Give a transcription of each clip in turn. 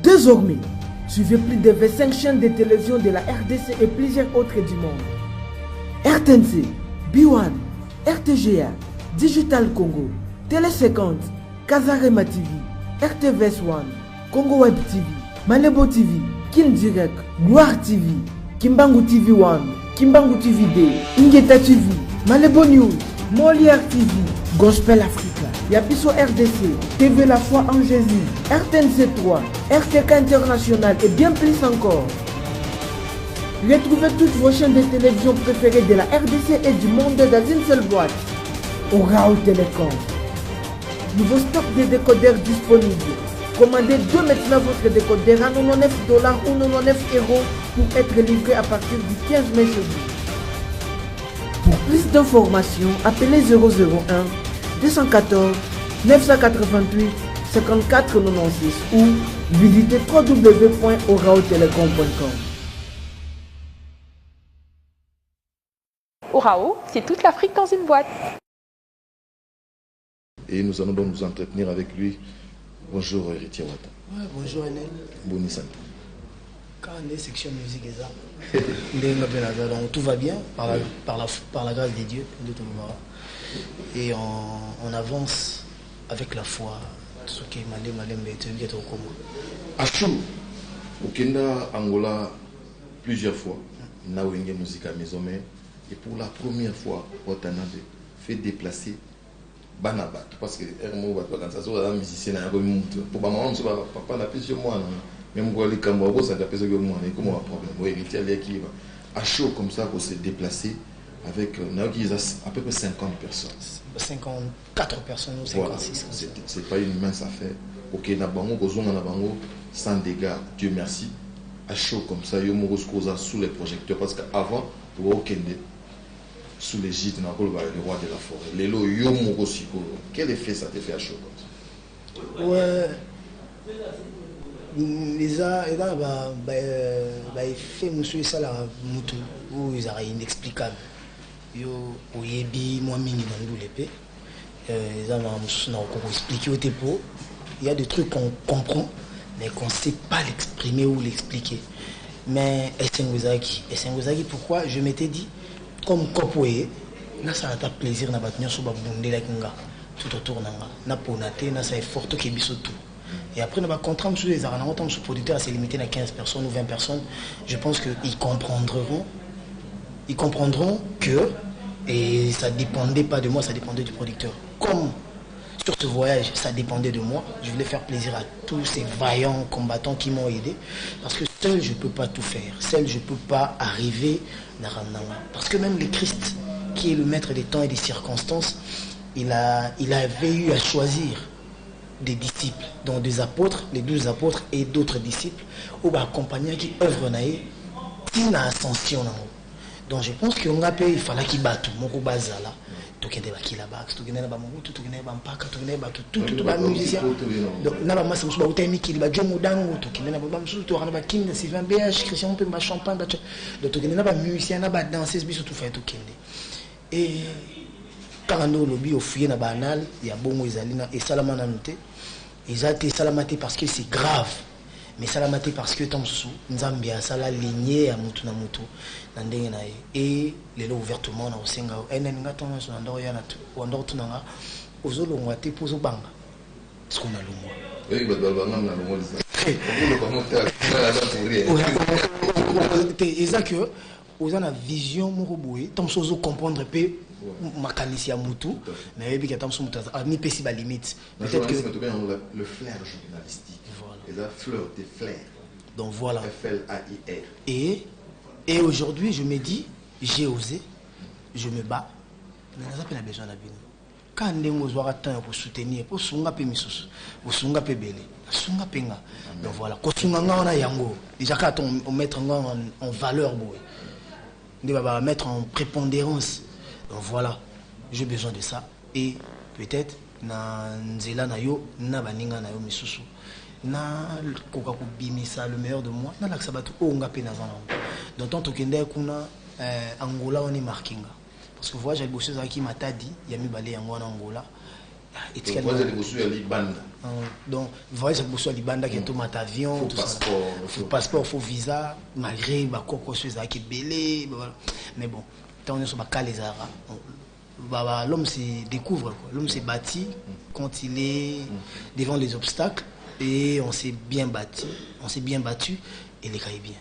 Désormais, suivez plus de 25 chaînes de télévision de la RDC et plusieurs autres du monde. RTNC, B1, RTGA, Digital Congo, Télé 50, Kazarema TV, RTVS 1, Congo Web TV, Malebo TV, Kin Direct, Gloire TV, Kimbangu TV 1, Kimbangu TV D, Ingeta TV, Malebo News, Molière TV, Gospel Africa, Yapiso RDC, TV La Foi en Jésus, RTNC 3, RTK International et bien plus encore. Retrouvez toutes vos chaînes de télévision préférées de la RDC et du monde dans une seule boîte. Orao Télécom. Nouveau stock de décodeurs disponible. Commandez dès maintenant votre décodeur à $99 ou €99 pour être livré à partir du 15 mai chez vous. Pour plus d'informations, appelez 001 214 988 54 96 ou visitez www.oraotelecom.com. Orao, c'est toute l'Afrique dans une boîte. Et nous allons donc nous entretenir avec lui. Bonjour Héritier Wata. Ouais, bonjour Enel. Bonissan. Quand on est section musique et ça, donc tout va bien par la grâce de Dieu. Et on avance avec la foi. Ce qui est malé au Congo. Achou, au Kenya, Angola, plusieurs fois, on a eu une musique à maison, et pour la première fois, on a fait déplacer Banabat, parce que quand ça soit un musicien, pour ma maman, papa n'a plus sur moi, même pour les Camerounais, ça n'a plus sur moi, et comment on va problème, héritier qui va à chaud comme ça, qu'on s'est déplacé avec à peu près 50 personnes. 54 personnes ou 56. Voilà. C'est pas une mince affaire. Ok, Nabango, Nabango, sans dégâts, Dieu merci. À chaud comme ça, il y a sous les projecteurs, parce qu'avant, pour aucun sous l'égide le roi de la forêt. Lélo yomo aussi. Quel effet ça te fait à chaud comme ça? Ouais. Les effets monsieur ça la mutu où ils sont inexplicables. Yo oyebi moi mini dans l'épée. Les gens expliquer au dépôt. Il y a des trucs qu'on comprend mais qu'on ne sait pas l'exprimer ou l'expliquer. Mais Essengozaki, pourquoi je m'étais dit comme Kopoé, là ça a plaisir na battre sur babundé la kinga tout autour nanga na ponaté na ça est fort que bisotou et après na ba contrat sur les arana autant sur producteur c'est limité à 15 personnes ou 20 personnes. Je pense que ils comprendront que et ça dépendait pas de moi, ça dépendait du producteur. Comme sur ce voyage, ça dépendait de moi. Je voulais faire plaisir à tous ces vaillants combattants qui m'ont aidé. Parce que seul, je ne peux pas tout faire. Seul, je ne peux pas arriver dans Rananga. Parce que même le Christ, qui est le maître des temps et des circonstances, il avait eu à choisir des disciples, dont des apôtres, les 12 apôtres et d'autres disciples, ou accompagnés qui œuvrent dans l'ascension. Donc je pense qu'il fallait qu'il batte mon bazala. Tout qui est là bas, tout qui est là bas, tout qui est là bas, tout qui est là bas, tout bas musicien. Donc là bas moi c'est mon bauté qui va John Modango, tout qui est là bas, tout on a bas King, Sylvain BH, Christian Pemba, bas champagne, donc tout qui est là bas musicien, là bas danser, bis tout fait tout qui est. Et quand on a lobby au fouiller na banal, il y a bon Moïsalina et Salamana noté. Ils ont été salamatés parce que c'est grave. Mais salamaté parce que tant sous Nzambia sala lignée à mutu na mutu nandenge na et les lots ouvertement na osenga enenga tona so ndoro ya na tu ndoro tunanga ozolongwa te pozo banga ce qu'on a longwa oui ba banga na longwa c'est exact que aux a vision moko boye tant sozo comprendre pe makanisi ya mutu mais bien que tant so mutu ni pesi ba limite peut-être que le flair journalistique. Et la fleur des flairs. Donc voilà. F-L-A-I-R. Et aujourd'hui, je me dis, j'ai osé, je me bats. Mais on n'a pas besoin d'avenir. Quand on a temps pour soutenir, pour soutenir les missus, pour soutenir les bébés, pour soutenir les pengas. Donc voilà. Quand on a yango, déjà quand on met en valeur, on va mettre en prépondérance. Donc voilà. J'ai besoin de ça. Et peut-être, na nzela na yo, na baninga na yo missus. Na koka kubimisa le meilleur de moi na la sabatu o ngape na zana donc tant tokende kuna Angola on est markinga parce que voyage bossé qui m'a dit ya mi balé yango en Angola voyage de Bossou à Libanda. Donc, voyage de Bossou à Libanda qui est tout avion, faut tout passeport, ça. Faut passeport, faut visa, malgré Bakoko Sueza qui est belé. Mais bon, tant on est sur les Arabes, l'homme se découvre, l'homme s'est bâti quand il est devant les obstacles et on s'est bien battu, et les cailles bien.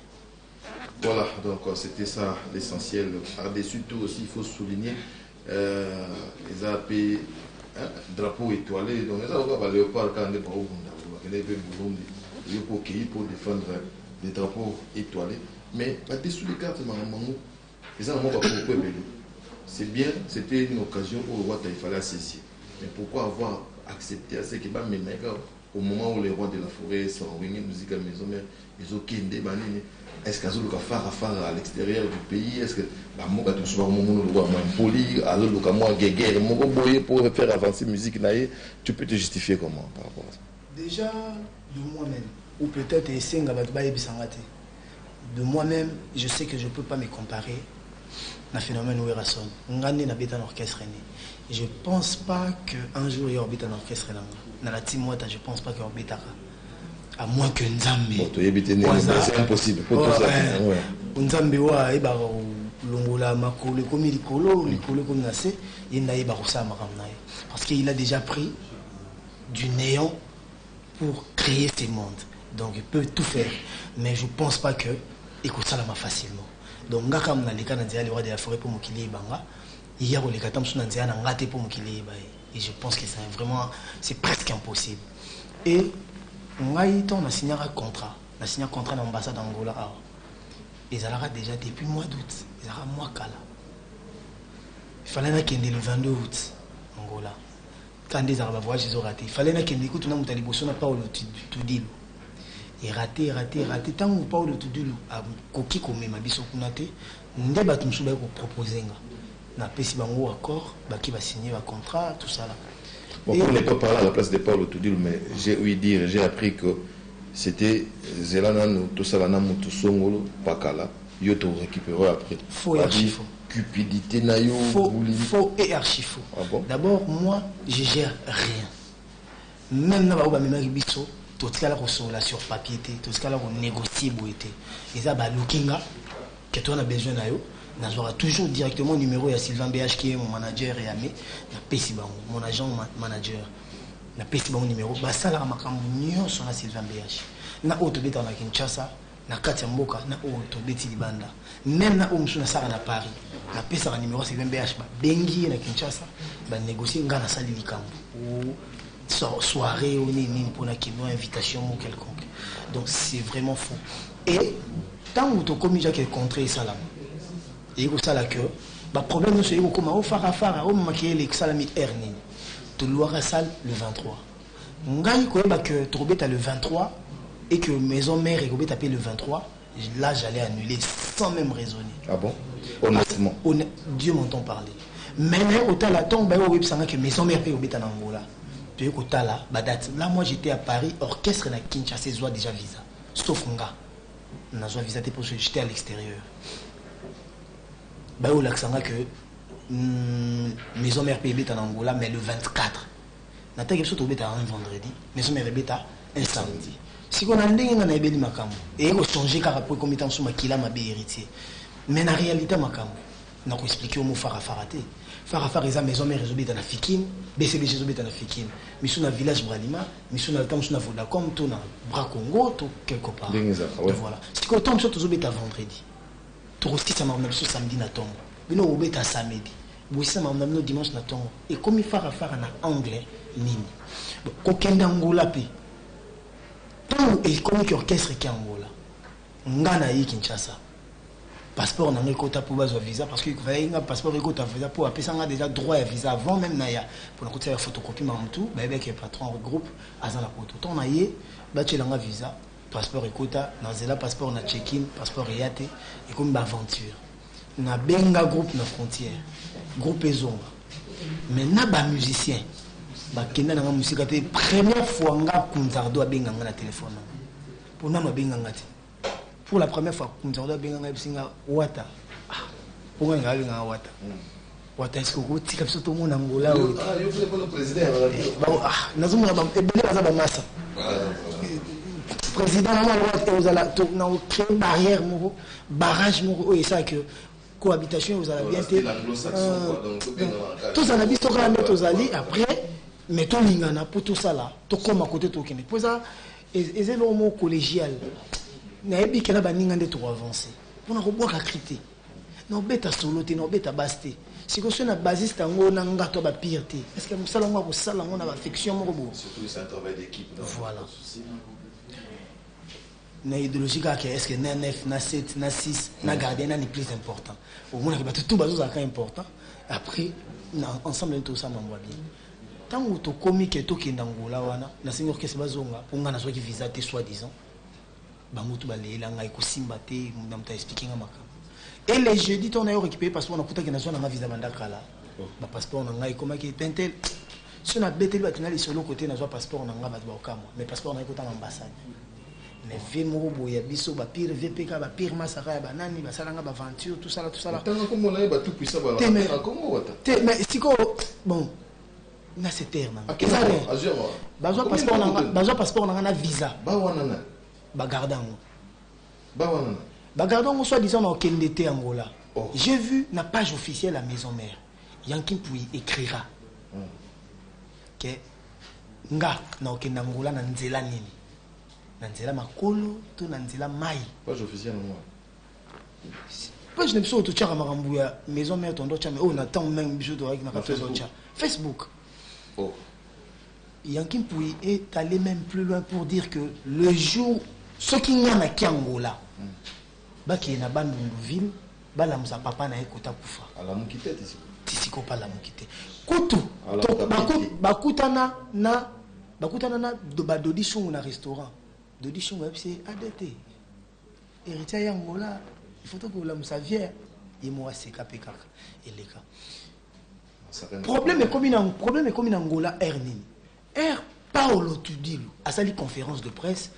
Voilà, donc c'était ça l'essentiel. Par-dessus tout aussi, il faut souligner les AP, drapeaux étoilés. Donc, les avoir léopard quand on est pour défendre les drapeaux étoilés. Mais par-dessus les cartes, c'est bien, c'était une occasion où il fallait saisir. Mais pourquoi avoir accepté à ce qui va mener au moment où les rois de la forêt sont réunis, musique à maison, mais ils ont quitté Banini. Est-ce qu'il y a des affaires à l'extérieur du pays? Est-ce que la moka tout souvent mon roi poli, alors le moi guerre, mon boyer pour faire avancer musique naïe, tu peux te justifier comment par rapport à ça? Déjà de moi-même, ou peut-être de moi-même, je sais que je ne peux pas me comparer à un phénomène où il rassonne. Ngane na beta orchestre. Je ne pense pas qu'un jour il y aura un orchestre dans la team Wata, je ne pense pas qu'il y aura beta. À moins que Nzambe. C'est impossible. Nzambe wa eba longola makolo comme likolo comme nase, il n'a pas parce qu'il a déjà pris du néant pour créer ces mondes. Donc il peut tout faire, mais je ne pense pas que écoute ça facilement. Donc ngaka mna leka na le roi de la forêt pour mokili banga, il y a les katam suna nzia na ngate pour mokili ba, et je pense que c'est presque impossible. Et on a signé un contrat. On a signé un contrat dans l'ambassade d'Angola. Ils allaient déjà depuis le mois d'août. Ils allaient mois kala. Il fallait qu'il y ait le 22 août, Angola. Quand des Arabes voyagent, ils ont raté. Il fallait qu'il y ait un moutali bosso n'a pas eu le Tudil. Et raté. Tant que pas eu le Tudil, à Koki comme ma biso kunate, nous débattons sur le proposer. Na pesi bango accord, qui va signer un contrat, tout ça là. Bon, pour ne pas parler à la place de Paul Toudil, mais j'ai appris que c'était Zelana, Tosalana, Motosongolo, Pakala, Yoto récupéré après. Faux et archi-faux. Cupidité, naïo, faux et archi-faux. Ah bon? D'abord, moi, je gère rien. Même dans la Bisso, tout ce qu'il y a sur papier, tout ce qu'il y a négocié, et ça, lookinga, que tu as besoin d'ailleurs. Nous aurons toujours directement le numéro de Sylvain BH qui est mon manager et ami, mon agent manager. Na pesi bon numéro, ça la makambu nyo sona Sylvain BH. Na auto beta na Kinshasa, na kati mboka, na auto beti libanda. Même na omsuna sara na Paris. Na pesa la numéro Sylvain BH ba bengi na Kinshasa, ba négocier ngana sali likambu. Ou soirée ou ni pour na kino invitation ou quelconque. Donc c'est vraiment faux. Et tant que tu commis déjà contrat ça là. Et ça là que ba problème c'est comment au fara au maquiller les salami erni. Tu dois salle le 23. Ngai koyeba que Trobet a le 23 et que maison mère et Gobet a payé le 23. Là j'allais annuler sans même raisonner. Ah bon? Honnêtement. Dieu m'entend parler. Mais au tala tombe ba web sanga que maison mère paye Gobet en Angola. Tu es au tala badate. Là moi j'étais à Paris, orchestre na Kinshasa soit déjà visa. Sauf nga. Na soit visa pour que j'étais à l'extérieur. Bah au laxanga que maison mère paye en Angola mais le 24. Nata que surtout beta un vendredi, maison mère beta un samedi. Si on a ndenge na ebeli makambo et on changer car après comme étant sous makila ma héritier. Mais en réalité makambo na ko expliquer au mot farafaraté. Farafara eza maison mère rezobeta na Fikine, BCB rezobeta na Fikine. Misu na village Bralima, misu na tam na Vodacom to na Bra Congo to quelque part. Voilà. Si ko tombe surtout zobeta vendredi. To roski ça m'a sur samedi na tombe. Bino obeta samedi. Bouissa m'a amené dimanche na tongo. Et comme il fara na anglais nini. Donc kokenda Angola pe. Tant et comme orchestre qui Angola. Ngana yi Kinshasa. Passeport na ngekota pour bazo visa parce que fallait un passeport ngekota visa pour appeler ça déjà droit à visa avant même na ya pour côté la photocopie mamtu ba avec le patron regroupe azala poto. Tant na ye ba tchelanga visa passeport ekota na zela passeport na check-in passeport yate et comme ba aventure. Na benga groupe na frontière. Groupe Ezonga. Mais na ba musicien. Ba kenda na musique te première fois nga Kunzardo a benga na téléphone. Pour na benga ngati. Pour la première fois Kunzardo a benga nga bisinga Wata. Pour nga benga Wata. est-ce que vous êtes comme tout le monde en Angola? Ah, il faut le président. Nous avons massa. Président, nous avons créé une barrière, barrage, et ça que cohabitation, vous avez bien été. Tout ça, on a visto quand mettre aux alliés, après, mettons l'ingana pour tout ça là, tout comme à côté de tout le Pour ça, et c'est le mot collégial. N'a pas qu'il y a des gens qui ont avancé. On a beaucoup à critiquer. Non, bête à solo, non, bête à basté. Si vous êtes un basiste, on a un gâteau à pire. Est-ce que vous avez une affection? Surtout, c'est un travail d'équipe. Voilà. Na idéologie est-ce que na 9, na 7, na 6, na gardien est plus important. Au moins tout bazos est important. Après ensemble tout ça m'envoie bien. Tant que tu commis que tu es Angola wana, na seigneur que c'est bazonga, pour ngana soit qui visa te soi-disant. Ba mutu ba lela ngai ko simba te, na mta expliquer ngama. Et les jeudis on a récupéré passeport na kuta que na zone na visa bandakala. Ba passeport na ngai comment qui pentel. Si on a bêté le batina les solo côté na zo passeport na ngaba ba okama, mais passeport na ko ta ambassade. Mais vemo boya biso ba pire VPK ba pire masaka ya banani ba salanga ba aventure tout ça là tant comme on a ba tout puissant ba comment wata mais siko bon na c'est terme bazo passeport na visa ba wana ba gardango soit disant na okendete Angola. J'ai vu na page officielle la maison mère Yankin Pouy écrira que nga na okenda Angola na nzela nini Nanzela makolo to nanzela mai. Page officielle moi. Page ne peux pas te marambuya maison mère ton docha mais on attend même biso de na Facebook. Oh. Yankin Pouy est allé même plus loin pour dire que le jour ce qui n'y a na Angola ba qui na Bandundu-ville ba la musa papa na ekota kufa. Ala mukite tisiko pa la mukite. Kutu bakutana na dodi shungu na restaurant. Dodi shungu c'est ADT. Héritier Angola, il faut que la musa vienne et moi c'est KPK et les cas. Problème est comme in Angola Ernini. Paolo Tudilo a sali conférence de presse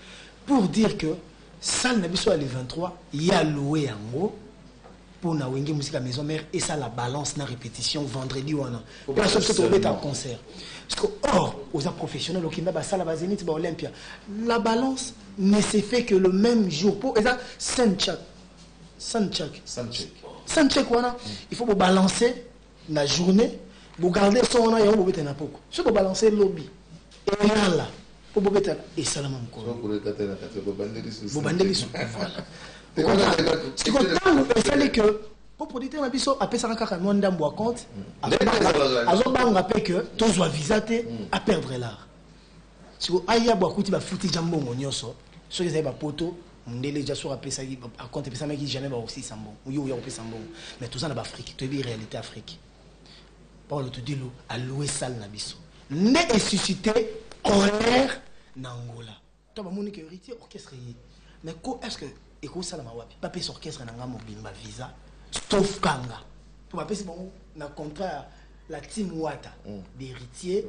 pour dire que Sal Nabiso à les 23, il y a loué en gros pour na wenge musique à maison mère et ça la balance na répétition vendredi ou non. Personne se trouve à concert. Parce que or aux professionnels au Kinda Basala Bazenit ba Olympia, la balance ne s'est fait que le même jour pour et ça Sanchak wana il faut balancer la journée pour garder son na yo bobeta na poko. Si vous balancer lobby et là pour bobeta et salama mko. Pour le katana bobandeli c'est comme ça que pour producteur na biso après ça kaka mwanda mbo compte azobanga pe que tous va visater à perdre l'art si vous aya bo akuti ba futi jambo monyoso so que ça ba poto ndele ja so après ça à compte ça mais qui jamais ba aussi sambo yo pe sambo mais tout ça na ba Afrique tu es réalité Afrique Paul te dit lo a louer salle na biso ne est suscité colère na Angola to ba moni que héritier orchestre mais est-ce que et que ça la mawapi papier orchestre na ngamo bimba visa sauf kanga pour papier c'est bon na contrat la team wata d'héritier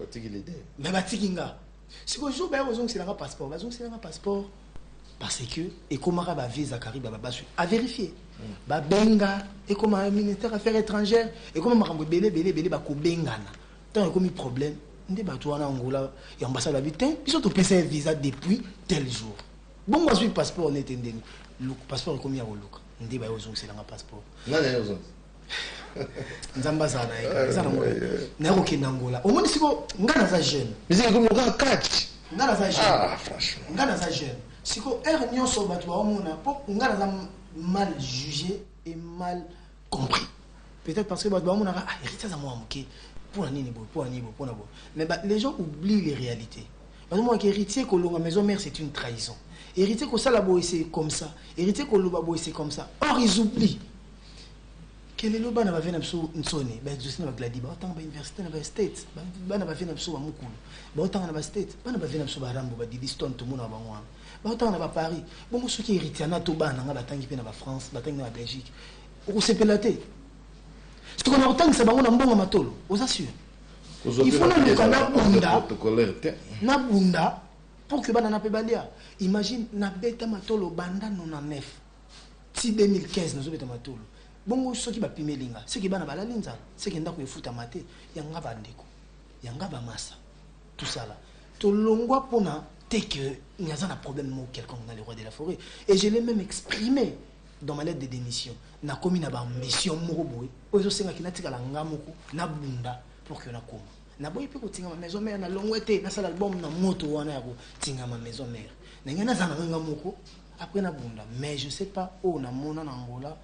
mais batikinga si ko jour ba ozong c'est un passeport parce que et comment ba visa kariba ba basu à vérifier ba benga et comment ministère affaires étrangères et comment makambo belé ba ko bengana tant comme problème ndé ba to na Angola et ambassade habitant ils ont payé visa depuis tel jour bon moi suis passeport net ndeni le passeport est combien au look ndé ba ozong c'est un passeport nana ozong nzamba sana eza na ko kenda Angola au moins siko ngana za jeune mais comme le catch ngana za jeune franchement ngana za jeune siko nyonso bato ba mona po ngana za mal jugé et mal compris peut-être parce que bato ba mona héritier za moi moké pour la nini pour na bo mais les gens oublient les réalités parce que moi héritier ko longa maison mère c'est une trahison héritier ko sala bo c'est comme ça héritier ko loba bo c'est comme ça or ils oublient quel est le bana va venir sur nsone ba juste na gladi ba tant ba université na ba state bana va venir sur ba mukulu ba tant na ba state bana va venir sur ba rambo ba didiston tout monde ba ngwa ba tant na ba Paris bon mo soki héritier na to bana nga batangi pe na ba France batangi na ba Belgique o sepelaté ce qu'on a autant que ça ba ngona mbongo matolo aux assure il faut na bunda pour que bana na pe balia imagine na beta matolo banda 99 si 2015 nous beta matolo bongo soki ba pimelinga seki bana bala linza seki ndako efuta mate yanga bandeko yanga ba massa tout ça là to longwa pona te que n'y a pas de problème mo quelqu'un dans le roi de la forêt et je l'ai même exprimé dans ma lettre de démission na komi na ba mission moko boy ozo senga kinatika la ngamoko na bunda pour que na koma na boy pe ko tinga ma maison mère na longwete na sala album na moto wana ya ko tinga ma maison mère na ngana za na ngamoko après na bunda mais je sais pas où na mona na Angola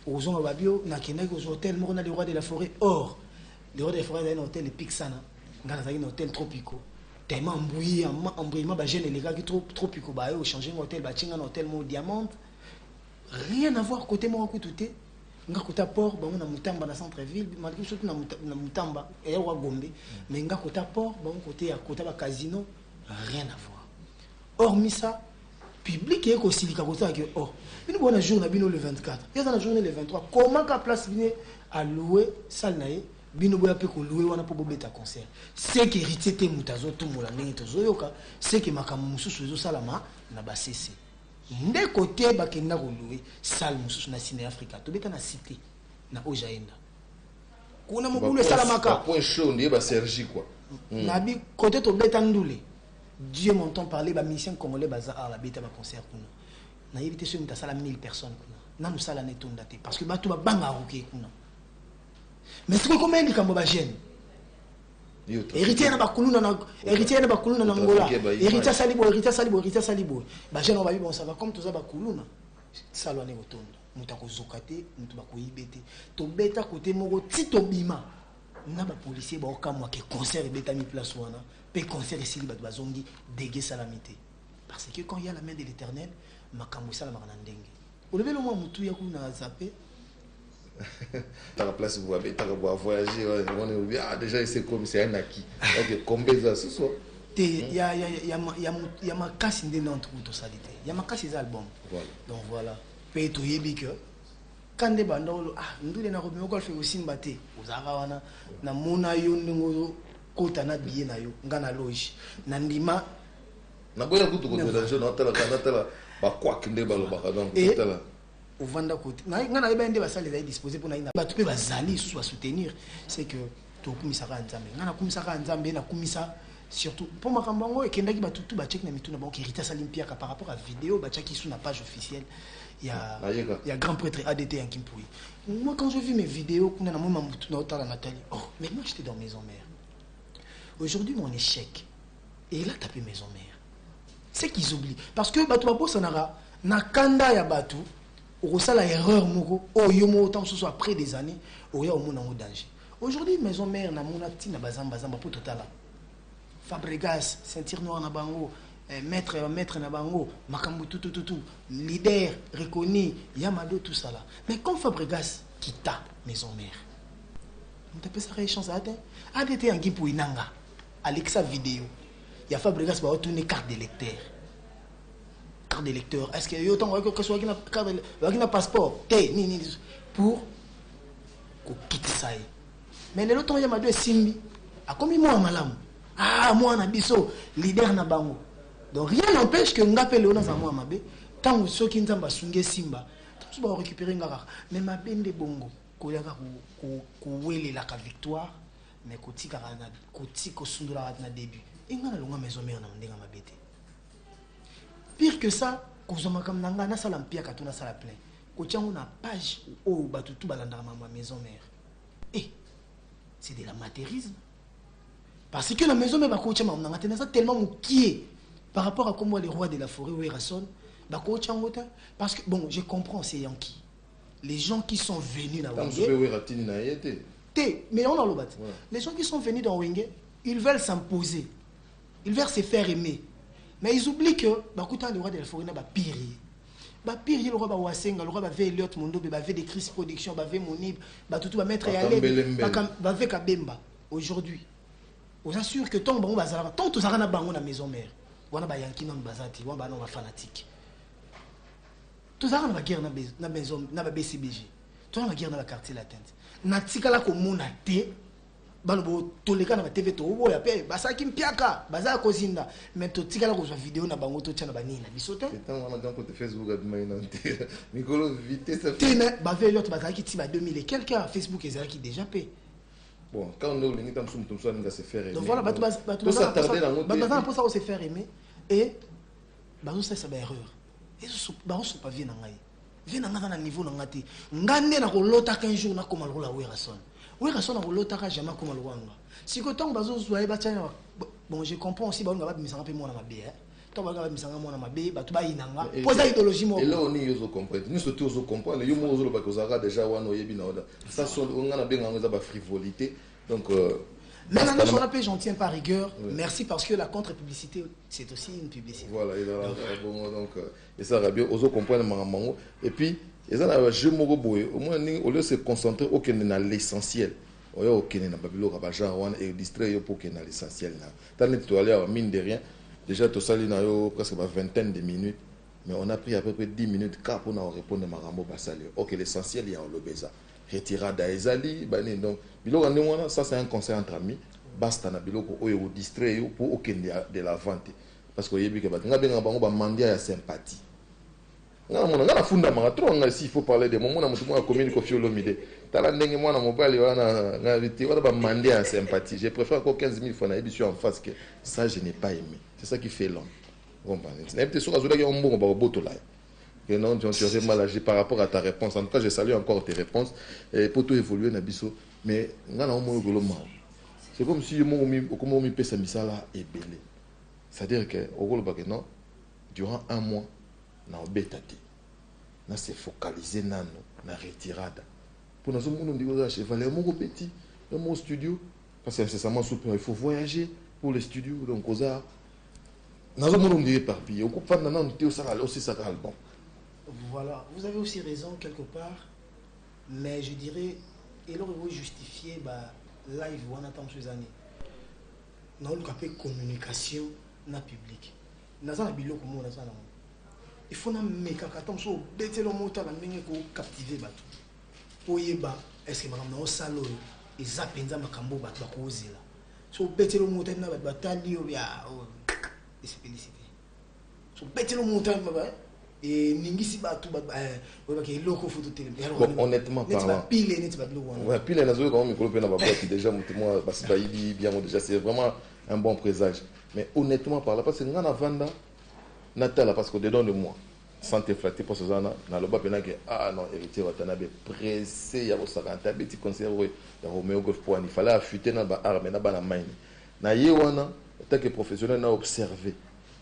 aux gens babio na kenaki aux hôtels moko na le roi de la forêt or le roi de la forêt dans un hôtel Pixana ngana za un hôtel tropicaux tellement embrouillé embrouillement ba jeune les gars qui tropicaux ba au changer un hôtel ba tinga un hôtel mo diamant rien à voir côté moi ko touté nga kota port ba na mutamba na centre ville malgré surtout na mutamba et wa gombe mais nga kota port ba côté à côté ba casino rien à voir hormis ça public et ko silika kota que oh une bonne jour na bino le 24 et dans la journée le 23 comment ka place bine à louer salle nae bino boya pe ko louer wana po bobeta concert c'est que héritier te mutazo tout mola ndenge tozoyoka c'est que makamu mususu ezo salama na ba cc nde côté bakenda ko louer salle mususu na Ciné Africa to beta na cité na Ojaenda kuna mobulu salamaka point chaud ndiye ba Sergi quoi na bi côté to beta ndule Dieu m'entend parler ba musicien congolais bazar la beta ba concert kuna na éviter ce muta sala 1000 personnes kuna na nous sala netonda te parce que batu ba banga roké kuna mais c'est comment il kambo ba jeune héritier na bakuluna na héritier na bakuluna na Angola héritier salibo ba jeune ba bi bon ça va comme toza bakuluna salwa ne botondo muta ko zokate mutu ba ko ibete to beta côté moko tito bima na ba policier ba okamwa ke concert beta mi place wana pe concert ici ba bazongi dégué salamité parce que quand il y a la main de l'Éternel makambo sala makana ndenge olebe le mo mutu ya kuna zappé à la place vous avez voyager on est bien déjà c'est comme c'est un acquis donc combien ça ce soir il y a ma casse ndene entre tout ça dit il y a ma casse album voilà donc voilà pe to yebi que quand de bandolo ndule na robimo ko fait aussi mbaté ozaka wana na mona yo ndingo kota na biye na yo ngana loge na ndima na boya kutu ko de jeune hôtel kanatela ba kwa kinde balo ba donc hôtel au vanda côté ngana ba ndé ba sale za disposer pour na ina ba tu peux bazali soit soutenir c'est que to kumisaka nzambe ngana kumisaka nzambe na kumisa surtout pour makambango et kendaki ba tutu ba check na mitu na banque Rita Salimpia par rapport à vidéo ba check sur la page officielle il y a grand prêtre ADT en Kimpoui. Moi quand je vis mes vidéos kuna na mama mutu na otala Nathalie oh mais moi j'étais dans maison mère aujourd'hui mon échec et il a tapé maison mère c'est qu'ils oublient parce que batu ba bossa na kanda ya batu au la erreur moko oh yomo autant ce soit après des années oh ya au monde en danger aujourd'hui maison mère na mona tina bazamba pour total Fabregas ceinture noire na bango maître na bango makambu tout leader reconnu Yamado tout ça là mais quand Fabregas quitta maison mère on t'appelle ça chance à ADT en Guipou inanga Alexa vidéo il y a Fabregas va retourner carte d'électeur est-ce que y a autant que soit qui n'a passeport ni pour quitter ça mais les autres Yamado est simbi a combien moi malam moi na biso leader na bango donc rien n'empêche que ngapé le na moi mabe tant ceux qui nzamba sunge simba tous va récupérer ngara mais mabende bongo ko yaka ko wele la victoire mais ko tika na ko tiko sundula na début ingana longa maison mère na ndenga mabete pire que ça ko zoma comme nanga na sala mpia ka tuna sala plein ko tiango na page o batutu balanda ma maison mère et c'est de l'amateurisme. Parce que la maison mère bakocha mamnanga tena ça tellement moukié par rapport à comment les rois de la forêt où rasson bakocha ngota parce que bon je comprends c'est Yankee les gens qui sont venus dans Wenge mais on a le bat les gens qui sont venus dans Wenge ils veulent s'imposer ils veulent se faire aimer mais ils oublient que bakuta les rois de la forêt na ba pire le roi Wasenga le roi ba Elliot Mondo ba des Chris Production ba Monib ba tout ba mettre aller ba Kabemba aujourd'hui on s'assure que tant bon bazala tant tout ça na bango na maison mère wana ba yanki non bazati wana ba non fanatique tout ça na guerre na maison na ba BCBG tout na guerre na la quartier latente na tikala ko mona te balobo toleka na TV to boya pe basaki mpiaka baza kozinda mais to tikala ko vidéo na bango to tchana banini na biso te tant on a dans côté Facebook aduma inante Mikolo vite ça tena ba veille to bazaki ti ba 2000 et quelqu'un Facebook ezaki déjà pe bon quand on est lingi tam sum tum so nga se faire aimer donc voilà batu ça tarder dans ba bazana pour ça se faire aimer et bazo ça ba erreur et so ba so pas vient ngai vient na niveau na ngati ngande na ko lota 15 jours na koma lola Werason Werason na ko lota ka jamais koma loanga si ko tong bazo zoye ba tchana bon je comprends aussi ba nga ba misanga pe mona mabe hein to ba nga ba misanga mona mabe ba to ba inanga poza idéologie mo et là on y ozo comprendre nous surtout ozo comprendre yo mo ozo ba ko zara déjà wana yebi na oda ça son on ngana benga ngo za ba frivolité donc maintenant on appelle j'en tiens pas rigueur merci parce que la contre-publicité c'est aussi une publicité voilà et là bon donc et ça va bien ozo comprendre mango et puis et ça na jeu moko boye au moins au lieu se concentrer au kene na l'essentiel au kene na babilo ka ba genre wana et distraire yo pour kene na l'essentiel na tant net to aller mine de rien déjà to sali na yo presque ba vingtaine de minutes mais on a pris à peu près 10 minutes car pour nous répondre à Marambo Basali. Ok, l'essentiel il y a en l'obéza. Retirada ezali, bani donc biloko ndemona ça c'est un conseil entre amis. Basta na biloko oyo distrait pour aucun de la vente parce que yebi ke ba ngabenga bango ba mandia ya sympathie. Ngana funda manga trop nga si il faut parler de moment na mutu mo commune ko fiolo mide. Tala ndenge mwana mobali wana ngaviti wana ba mandia ya sympathie. Je préfère que 15 000 fois na yebi en face que ça je n'ai pas aimé. C'est ça qui fait l'homme. Et non, tu aurais mal agi par rapport à ta réponse. En tout cas, je salue encore tes réponses. Et pour tout évoluer, Nabiso. Mais, c'est comme si je me pèse à et belé. C'est-à-dire que, non, durant un mois, na obétati. Na se focaliser nano, na retirada. Pour nous, on dit que chevaler mon petit, dans mon studio. Parce que c'est ça, super. Il faut voyager pour les studios. Donc, aux arts. Voilà, vous avez aussi raison quelque part, mais je dirais, il aurait justifié live ou en attendant ces années. Nous avons une communication dans le public. Nous avons il faut que nous fassions des choses pour captiver. Pour est-ce que nous avons un salon et zapenza makambo batu bakozela. So betelo motana batali ya et c'est félicité. So betelo motana et ningisi batu loko photo télé. Honnêtement parlant. Pile net ba biloko. Ouais, pile na zo quand micro pe na ba boîte déjà moi parce que il bien déjà c'est vraiment un bon présage. Mais honnêtement parlant parce que ngana vanda natala parce que dedans de moi sans te flatter pour ce genre na loba pena que ah non héritier watanabe pressé ya bosakanta beti conseiller ya Romeo Golf point il fallait affûter na ba arme na ba na main na yewana tant que professionnel na observé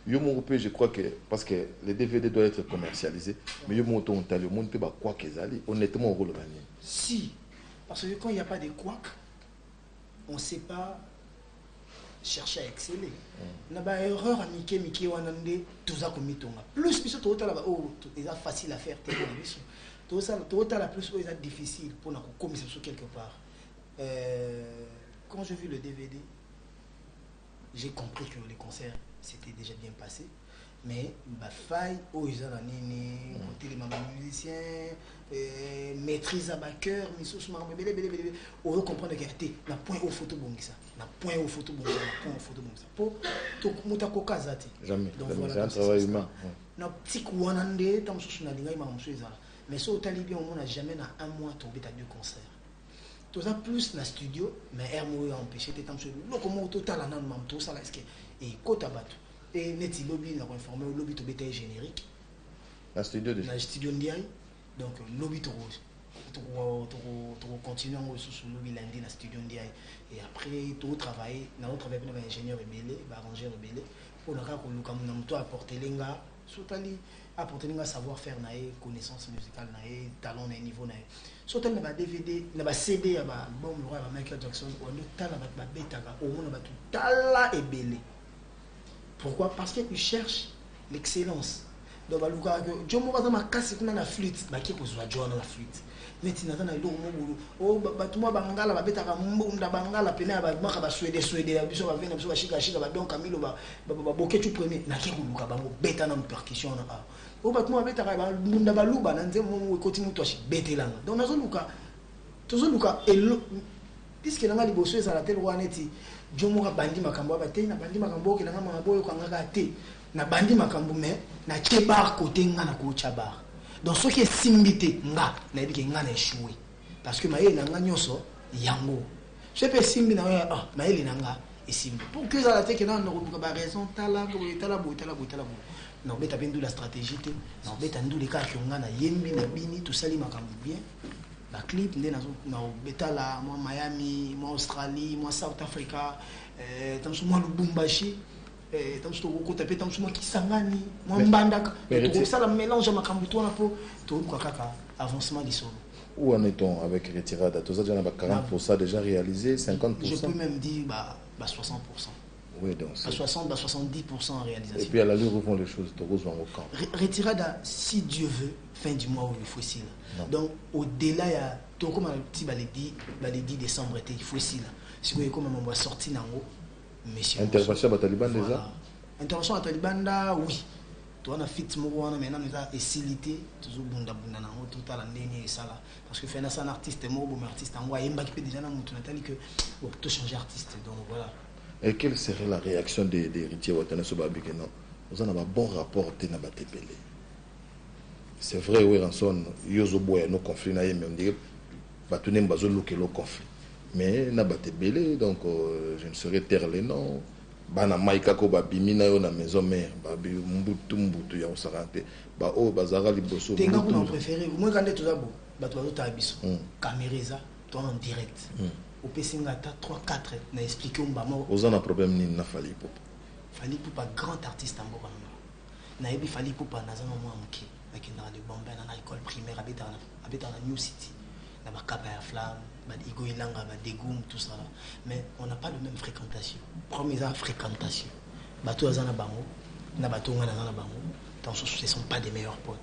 yo mon peu je crois que parce que les DVD doivent être commercialisés mais yo mon ton talent monde peut ba quoi qu'ils allaient honnêtement au rôle gagné si parce que quand il n'y a pas de couac on sait pas chercher à exceller. Na ba erreur à Mickey wanande tout ça comme mitonga. Plus biso to tala ba oh c'est facile à faire tellement biso. Tout ça to tala plus c'est difficile pour na ko commis sur quelque part. Quand j'ai vu le DVD, j'ai compris que les concerts s'étaient déjà bien passés. Mais bah faille aux nini côté les musiciens maîtrise à cœur mais sous marre on veut comprendre qu'il y a un point au photo bon ça na point au photo bon ça pour tout muta ko kazati jamais donc c'est un travail humain na petit kouanande tam sous na linga ma msueza mais so talibi on n'a jamais na un mois tombé à 2 concerts tout ça plus na studio mais hermo a empêché tam sous le comment total na mam tout ça là est-ce que et kota batu et neti lobby n'a informé au lobby to bétail générique la studio déjà la studio ndiaye donc lobby to continuer en sous lobby lundi la studio ndiaye et après tout travailler na autre avec un ingénieur rebelle arrangeur rebelle pour na ka ko luka na mto apporter lenga sotali apporter lenga savoir faire na connaissance musicale na talent na niveau na sotali na ba DVD na ba CD ya ba album le roi Michael Jackson on le tala ba betaka au monde ba tout tala ebele. Pourquoi? Parce qu'ils cherchent l'excellence. Donc, je me casse la flûte. Je me la flûte. Mais tu n'as pas de oh, tu m'as bangala, la bête à la bangala, pena, ba suédé, suédé, abisso, va venir, chica, chica, va donc Camilo, bokeh, tu premier, n'a qu'à vous, bête à percussion. Oh, bah, tu m'as bête à la balouba, n'a pas de continue, toi, bête là. Donc, Nazo Luka, et puisque nanga liboso ezala tel waneti jomoka bandi makambo ba te na bandi makambo ke nanga maboyo kanga te na bandi makambo mais na chebar côté nga na ko chabar donc ce qui est simbité nga na yebike nga na échoué parce que maye nanga nyoso yango je peux simbi na ah maye nanga et simbi pour que ça la te que na ko ba raison tala ko tala bo non beta bendu la stratégie te non beta ndu les cas que nga na yembi na bini tout ça li makambo bien la clip nde na beta la moi Miami moi Australie moi South Africa tam so moi Lubumbashi tam so ko taper tam so moi Kisangani moi Mbandaka tout ça la mélange makambo to na po to ko kaka avancement du solo. Où en est-on avec retirada? Tout ça déjà 40% déjà réalisé, 50%. Je peux même dire 60%. Oui, donc à 60, 70% en réalisation. Et puis à l'allure où vont les choses, Toros vont au camp. Retirada, si Dieu veut, fin du mois où il faut ici. Donc au-delà, il y a tout comme un petit baladi 10 décembre, il faut ici. Si vous voyez comment on va sortir dans l'eau. Intervention à Taliban déjà? Intervention à Taliban, oui. Tu as fit maintenant nous avons facilité toujours bunda tout à l'année et ça là parce que faire un artiste bon artiste en voie qui déjà dans notre natali que tout changer artiste donc voilà. Et quelle serait la réaction des héritiers Watana Sobabi que non nous avons un bon rapport na batebele. C'est vrai oui ranson yozo boya nos conflits na yeme on dirait batuné mbazo lokelo conflit mais na batebele donc je ne saurais taire les noms. Bana maika ko babimi na yo na maison mère babi mbutu ya osarante ba o bazara liboso tenga ko préféré moi quand tu as beau ba to ta biso caméra toi en direct au pesinga ta 3 4 na expliquer on ba mo ozana problème ni na fali pas grand artiste en Boka na yebi fali popa na zama mo amki na kinda de Bombay na école primaire habita na New City na ba kaba ya flamme Igo Ilanga, Degoum, tout ça. Mais on n'a pas la même fréquentation. Première fréquentation. Bateau Azana Bango, Nabato Azana Bango, ce ne sont pas des meilleurs potes.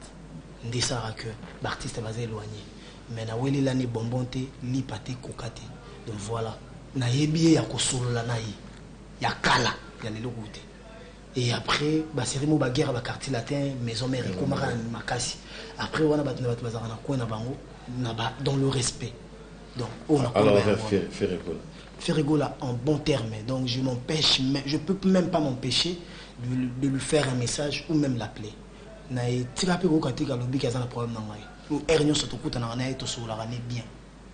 Ndé ça que l'artiste est basé éloigné. Mais na weli l'année bonbonte, li pate kokate. Donc voilà. Na yebi ya kosolo la naï. Ya kala, ya le logoute. Et après, c'est vraiment la guerre à quartier latin, maison mère, et comment makasi. Après, on a battu Bazarana, quoi na bango, dans le respect. Donc, alors Ferregola en bon terme, donc je m'empêche, je peux même pas m'empêcher de lui faire un message ou même l'appeler. Bien,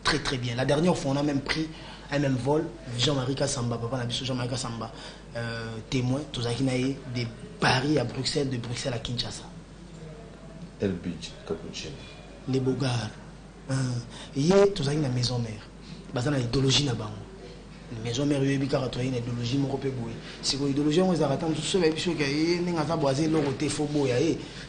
très très bien. La dernière fois on a même pris un même vol, Jean-Marie Kassamba, papa Jean-Marie Kassamba, témoin, tous de Paris à Bruxelles, de Bruxelles à Kinshasa. El Beach, Capuchin. Les Bogards. Hier, tu as une maison mère. Basant na idéologie na bango. Maison mère yebi ka to une idéologie moko pe boye. Si ko idéologie on za attendre tout ça ba biso ka ninga za boazer loko te fo boya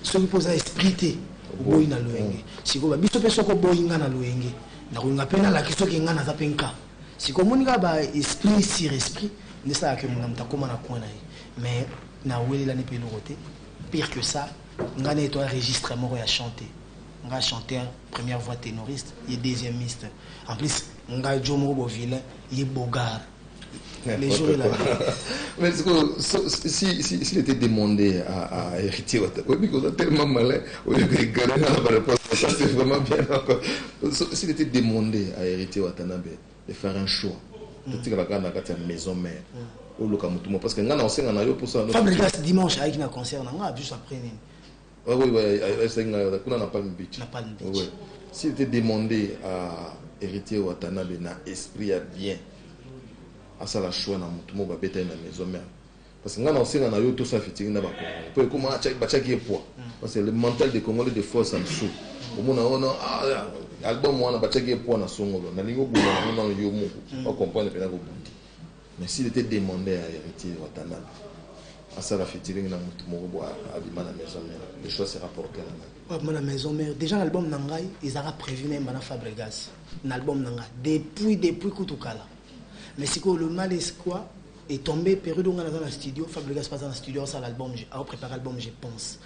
so ki posa esprit te boyi na loenge. Si ko ba biso pe soko boyi nga na loenge. Na ko ngapena la kiso ki nga na za penka. Si ko monika ba esprit sur esprit, ne ça que mon amta koma na kona mais na weli la ne pe loko. Pire que ça, nga na to registre moko ya chanter. On a chanté première voix ténoriste, il est deuxièmiste. En plus, on a Jomo Boville, il est Bogard. Les jours là. Mais s'il était demandé à hériter, on a tellement malin, au lieu de gagner la réponse, ça c'est vraiment bien encore. S'il était demandé à hériter Watanabe de faire un choix, de tirer la garde dans la maison mère, au Lokamutumo, parce que nous avons aussi un pour ça. Fabrikas dimanche avec un concert, on a juste après. Oui, on n'a pas le beach. S'il était demandé à hériter Watanabe na esprit à bien, à ça la choix na mutumo ba beta na maison mère. Parce que ngana osenga na yo to ça fitiri na ba Congo. Pour comment bachaki poids. Parce que le mental des Congolais de force en dessous. Au moins on a album on a bachaki poids na songo na lingo bula na yo moko. On comprend le pédago bundi. Mais s'il était demandé à hériter Watanabe à ça la fitiri na mutumo bo à la maison mère. Le choix s'est rapporté là. Ouais, la maison mère. Déjà l'album Nangai, ils avaient prévu même à Fabregas. L'album Nangai depuis Koutoukala. Mais c'est que le mal est quoi est tombé période où on est dans le studio, Fabregas passe dans le studio, ça l'album, a préparé l'album, je pense.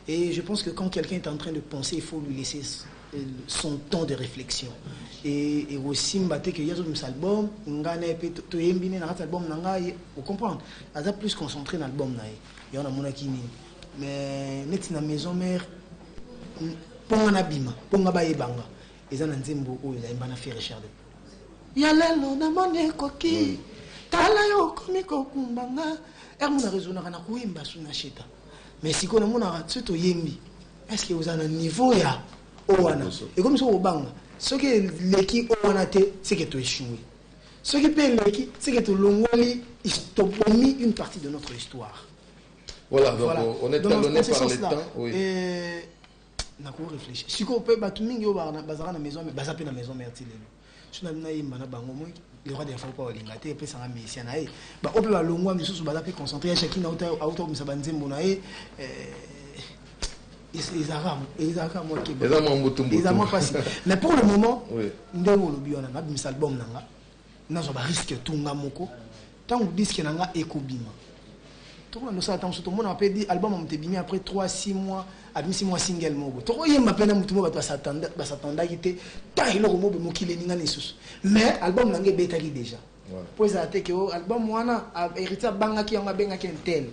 Et je pense que quand quelqu'un est en train de penser, il faut lui laisser son temps de réflexion. Et aussi m'battre que y a un album, ngane pe to yembine na album Nangai, vous comprenez? Il a plus concentré dans l'album naï. Il y en a mon akini. Mais net na maison mère ponga na bima ponga ba yebanga eza na nzembo oyo za mbana faire recherche ya lelo na mone koki tala yo komi kokumbanga mona raisonnaka na koyemba suna cheta mais siko na mona tsoto yembi est-ce que vous avez un niveau ya owana et comme ça au banga ce que leki owana te c'est que tu échoué ce qui peut leki c'est que tu longoli istobomi une partie de notre histoire. Voilà, donc voilà. On est talonné par le temps. Oui. Et na ko réfléchir. Si ko peut batu mingi yo bazara na maison mais bazape na maison merci lelo. Suna na yimba na bango moi le roi des fois pas olingate pe sanga mission na e. Ba ope ba longwa misusu bazape concentrer chacun na auto misa banzembo na e ils arabes moi qui mais pour le moment ndemo lobi on a mis album nanga na zo ba risque tunga moko tant disque nanga ekobima. Tout le monde attend tout le monde a dit album on t'est bimé après 3-6 mois à 6 mois single mobo to y ma peine mutumo ba s'attendre kité ta ilo ko mobo mokile ninga nesusu mais album nanga beta ki déjà pour ça te que album wana héritier banga ki on benga ki tel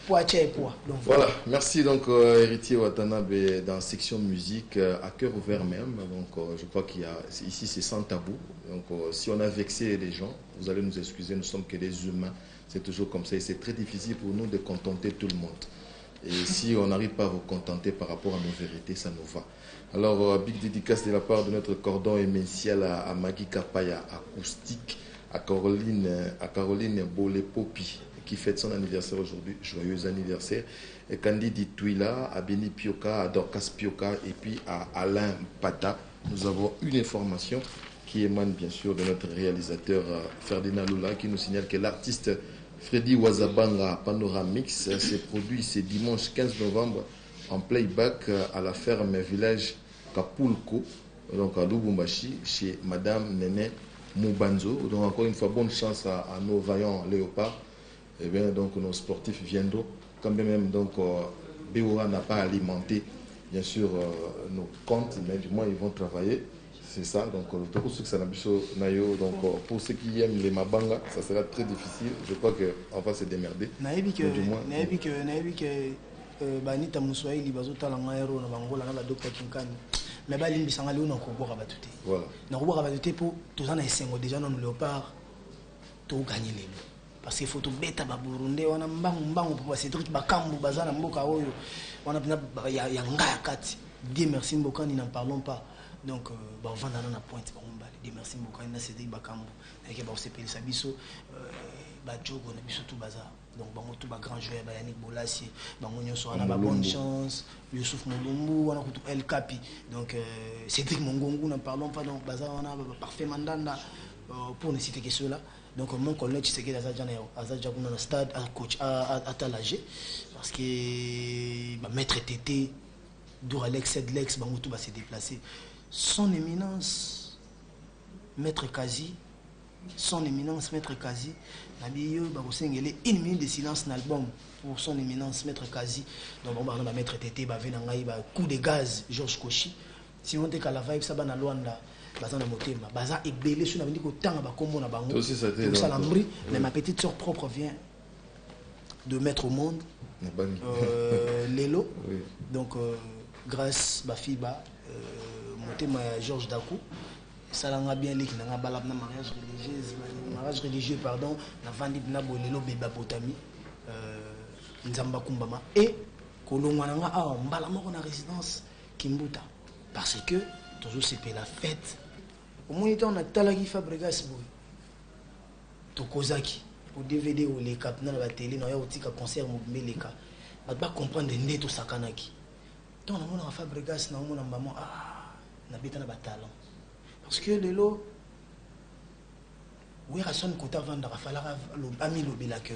pour donc voilà merci donc héritier Watanabe dans section musique à cœur ouvert même donc je crois qu'il y a ici c'est sans tabou donc si on a vexé les gens vous allez nous excuser nous sommes que des humains. C'est toujours comme ça et c'est très difficile pour nous de contenter tout le monde. Et si on n'arrive pas à vous contenter par rapport à nos vérités, ça nous va. Alors, big dédicace de la part de notre cordon émincial à Magui Kapaya, acoustique, à Caroline Bolé-Popi, qui fête son anniversaire aujourd'hui. Joyeux anniversaire. Et Candy Twila, à Beni Pioka, à Dorcas Pioka et puis à Alain Pata. Nous avons une information qui émane bien sûr de notre réalisateur Ferdinand Lula qui nous signale que l'artiste Freddy Wazabanga Panoramix s'est produit ce dimanche 15 novembre en playback à la ferme village Kapulko, donc à Lubumbashi, chez Madame Nene Moubanzo. Donc encore une fois, bonne chance à nos vaillants léopards. Et bien donc nos sportifs viendront, quand même donc Béora n'a pas alimenté bien sûr nos comptes, mais du moins ils vont travailler. C'est ça, donc pour ceux qui aiment les mabanga, ça sera très difficile. Je crois qu'on va se démerder. Banita Moussoaïli bazotala héros na bangola na la docteur Kinkani. Mais ba limbi sanga leo na koboka batute. Voilà. Na koboka batute pour tozana esengo déjà non léopard to gagner lelo. Parce qu'il faut to beta ba Burundi wana mbangu pour Cédric Bakambu bazana mboka oyo wana ya ngaya kati. Dieu merci Mbokani n'en parlons pas. Donc on va dans la pointe pour on Dieu merci Mbokani na Cédric Bakambu. Et que ba sepeli sabiso ba jogo na biso tout bazar. Donc bango tout ba grand joueur ba Yannick Bolassi bango nyoso wana ba bonne chance Youssouf Mulumbu wana kutu El Capi donc Cédric Mongongu n'en parlons pas donc bazar wana parfait mandanda pour ne citer que ceux-là. Donc mon collègue tu sais que Azadja dans le stade à coach à Talagé parce que ba maître TT Dour Alex Edlex bango tout va se déplacer. Son éminence maître Kazi, son éminence maître Kazi Nabiyo Babosengele une minute de silence dans l'album pour son éminence maître Kazi. Donc on va maître TT ba venangai ba coup de gaz Georges Kochi. Si on te kala vibe ça ba na Luanda baza na motema baza ebelé sur na vendi ko tanga ba kombo na bango. Aussi ça t'est mais ma petite sœur propre vient de mettre au monde Lelo. Oui. Donc grâce ba fiba motema Georges Dakou ça l'a bien li na balab na mariage religieux pardon na vandi na bolelo beba botami nzamba kumbama et kolongwa nga a mbala moko na résidence Kimbuta parce que toujours c'est la fête au moniteur on a talaki Fabregas boy to kozaki au DVD ou les cap na la télé na ya otika concert mbeleka ba comprendre ndeto sakanaki donc on a Fabregas na on a maman na beta na ba talent parce que lelo oui rason kota vanda rafala ami lobela que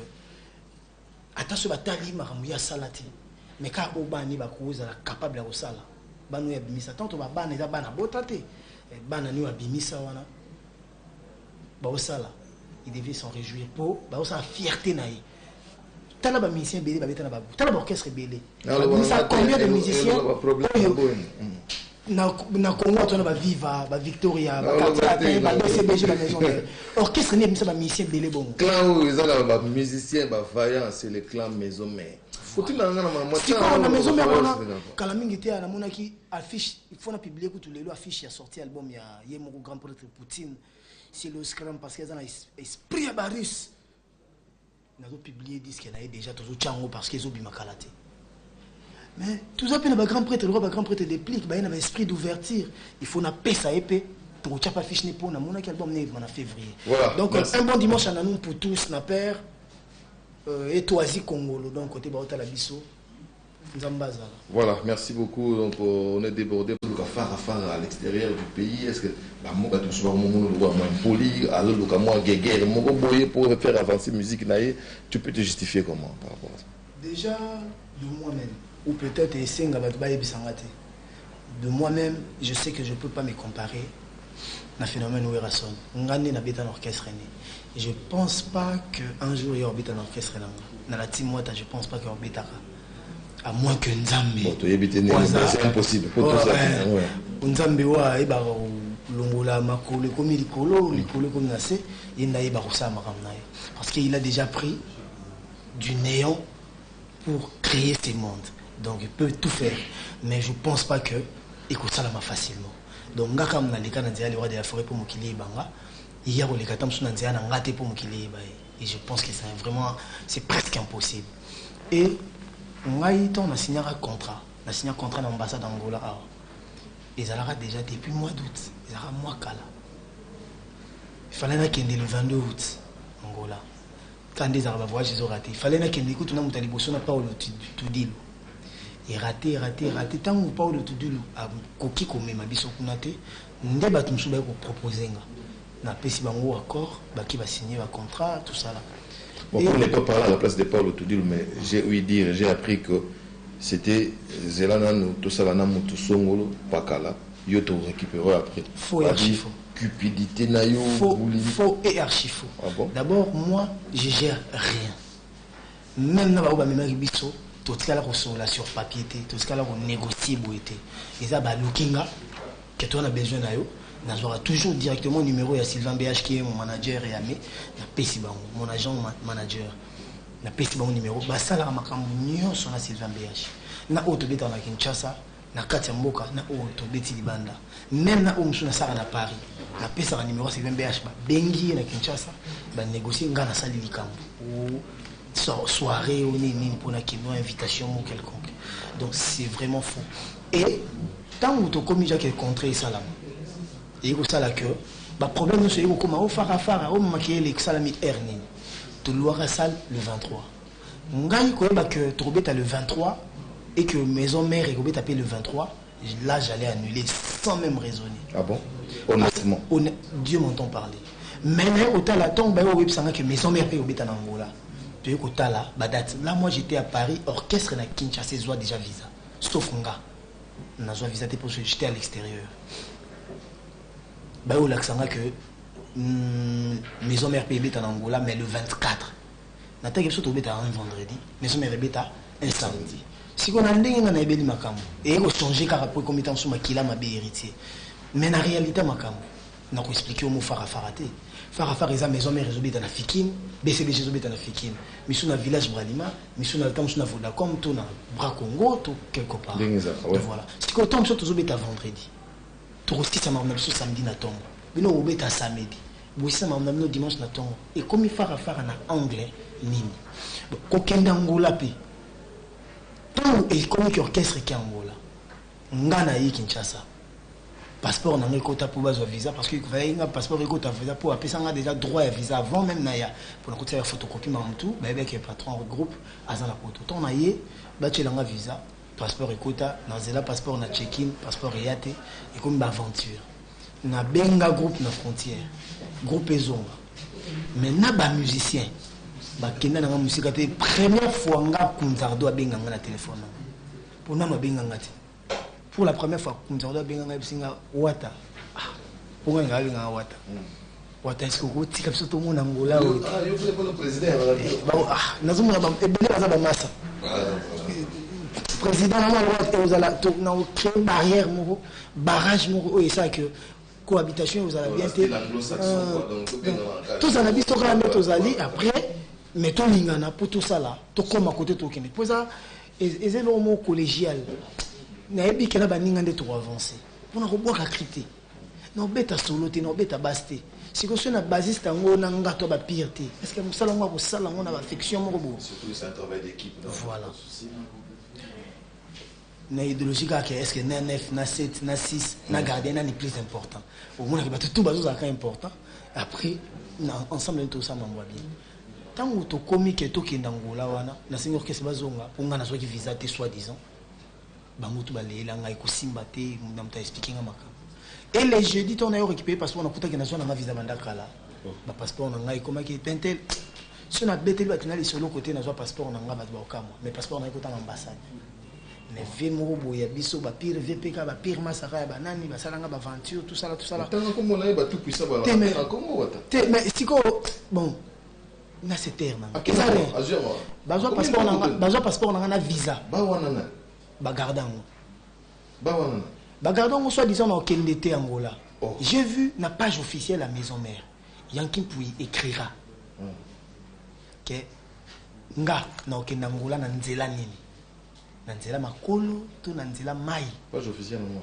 attention batali maramu ya salati mais ka obani ba kuza capable ya sala banu ya bimisa tanto ba bana za bana botate bana ni wa bimisa wana ba osala il devait s'en réjouir pour ba osa fierté naï tala ba musicien belé ba beta na ba tala ba orchestre belé ça combien de musiciens na Congo on va vivre ba Victoria ba quartier ba CBG ba maison orchestre ni ça ba musicien belé bon clan où ils ont ba musicien ba vaillant c'est le clan maison mère faut-il na na maison mère on kala mingi te na monaki affiche il faut na publier que tous les affiche ya sorti album ya Yemoko grand prêtre Poutine c'est le scrum parce qu'ils ont l'esprit à Barus. Nous avons publié disque qu'elle a déjà tout tchango parce qu'ils ont bien calaté. Mais tout ça, le grand prêtre, le roi grand prêtre déplique, il y a un esprit d'ouverture. Il faut une paix ça épée pour que tu pas fiche pour na mon album en février. Voilà, donc merci. un bon dimanche à nous pour tous, na père et Toisi Congolo donc côté Baota la Bisso. Voilà, merci beaucoup. Donc, on est débordé. À l'extérieur du pays, est-ce que la moka tout soir mon moins poli, alors le moi guéguer, mon boyer pour faire avancer musique tu peux te justifier comment par rapport à ça? Déjà de moi-même ou peut-être de moi-même, je sais que je peux pas me comparer à phénomène où Erason. Ngani na beta orchestre et je pense pas que un jour il y aura un orchestre dans la team je pense pas qu'il y aura beta. À moins que Nzambe. C'est impossible. Nzambe wa eba longola makolo comme likolo comme nase yenda eba kosama kamnaye parce qu'il a déjà pris du néant pour créer ces mondes. Donc il peut tout faire mais je pense pas que écoute ça là facilement. Donc ngaka mna leka na nzia le roi de la forêt pour mokili banga il y a le katam suna nzia na ngate pour mokili ba et je pense que c'est vraiment c'est presque impossible. Et on a signé un contrat. On a signé un contrat dans l'ambassade d'Angola. Ils allaient déjà depuis le mois d'août. Ils allaient mois kala. Il fallait qu'il y ait le 22 août Angola. Quand des arabes voyagent, ils ont raté. Il fallait qu'il y ait écoute, on a monté les bosses, on n'a pas eu le Tudilou. Et raté. Tant qu'on n'a pas eu le Tudilou, à Koki comme ma biso kunate, on a battu nous pour proposer. On a payé un accord, qui va signer un contrat, tout ça là. Bon, on n'est pas parlé à la place de Paul Toudil, mais j'ai appris que c'était Zelana, tout ça, tout Songolo, Pakala, Yoto récupéré après. Faux et archi faux. Cupidité, naïo, faux et archi faux. Ah bon? D'abord, moi, je gère rien. Même dans la biso, tout ce qu'il y a sur papier, tout ce qu'il y a négocié, et ça, lookinga, que tu as besoin d'ailleurs. Nous aurons toujours directement le numéro de Sylvain BH qui est mon manager et ami. Mon agent manager. Na pesi ba numéro. Ba sala makambu nyonso na Sylvain BH. Na auto beta na Kinshasa, na kati ya mboka, na auto beti libanda. Même na omsu na sala na Paris. Na pesa na numéro Sylvain BH ba bengi na Kinshasa, ba négocier ngana sali likambu. Ou soirée ou nini pour na kino invitation ou quelconque. Donc c'est vraiment fou. Et tant que tu commis déjà quel contrat ça là. Et il y a un problème, c'est que comment faire on maquille les salami erni. Tu dois salle le 23. Ngai ko ba que Trobet a le 23 et que maison mère et Gobet a payé le 23. Là j'allais annuler sans même raisonner. Ah bon? Honnêtement. Dieu m'entend parler. Mais au tala tombe ba web sanga que maison mère paye Gobet en Angola. Tu es au tala ba date. Là moi j'étais à Paris, orchestre na Kinshasa soit déjà visa. Sauf nga. Na soit visa pour j'étais à l'extérieur. Bah où l'accent que maison mère PB en Angola mais le 24 n'attends que surtout bêta un vendredi maison mère bêta un samedi si on a ndenge na ebeli makambo et on changer car après comme étant sous makila ma bé héritier mais na réalité makambo na ko expliquer au mot farafarate farafara eza maison mère bêta na Fikine BCBG bêta na Fikine misu na village Bralima misu na temps na Vodacom tout na Bras Congo tout quelque part voilà si qu'on tombe surtout bêta vendredi tout aussi ça m'a amené samedi na tongo bino obeta samedi ça m'a amené dimanche na tongo et comme il fara na anglais nini kokenda Angola pe tout et comme qui orchestre qui Angola ngana yi Kinshasa passeport na ngekota pour bazo visa parce que il un passeport ekota visa pour appeler ça déjà droit à visa avant même na ya pour la côté photocopie mamtou ba avec patron groupe azana poto ton na ye ba tchelanga visa passeport ekota na zela passeport na check-in passeport yate et comme aventure na benga groupe na frontière groupe ezonga mais na ba musicien ba kenda na musique te première fois nga Kunzardo benga na téléphone pour na benga ngati pour la première fois Kunzardo benga bisinga wata pour nga benga wata wata est-ce que vous tika biso to mona Angola yo le président nazomona ba ebele baza ba massa président vous allez créer barrière barrage et ça que cohabitation vous allez bien tous en habit aux alliés après mais tout lingana pour tout ça là tout comme à côté tout kene pour ça et c'est le mot collégial na ebi kena ba ningande to avancer pour na boire à criter na beta solo te na beta basté Si vous êtes un basiste, vous avez un pire. Est-ce que vous avez une affection? Surtout, c'est un travail d'équipe. Voilà. Na idéologie est-ce que na 9, na 7, na 6, na gardien est plus important. Au moins tout bazos est important. Après ensemble tout ça m'envoie bien. Tant que tu commis que tu es dans Angola wana, na senior que c'est bazonga, on a nazo qui visa te soi-disant. Bango tu balela ngai ko simba te, ndam ta expliquer ngama. Et les jeudis on a récupéré parce qu'on a kuta que nazo na visa bandakala. Ba passeport na ngai comment qui pentel. Si on a bêté le batina sur le côté nazo passeport na ngaba ba okamo. Mais passeport na ko ta ambassade. Mais Vemorobo, il y a Bisso, Pire, VPK, Pire Massara, Banani, Basalanga, Aventure, tout ça là, tout ça là. Comme on a tout puissant, mais si bon, là c'est terme. Bazo passeport, on a un visa. Bagardant. Bagardant, soit-disant, dans quel était Angola. J'ai vu la page officielle à Maison Mère. Yankin Pouy écrira que Nga, na Angola, na Nzela Nini. Nanzela makolo to nanzela mai page officielle moi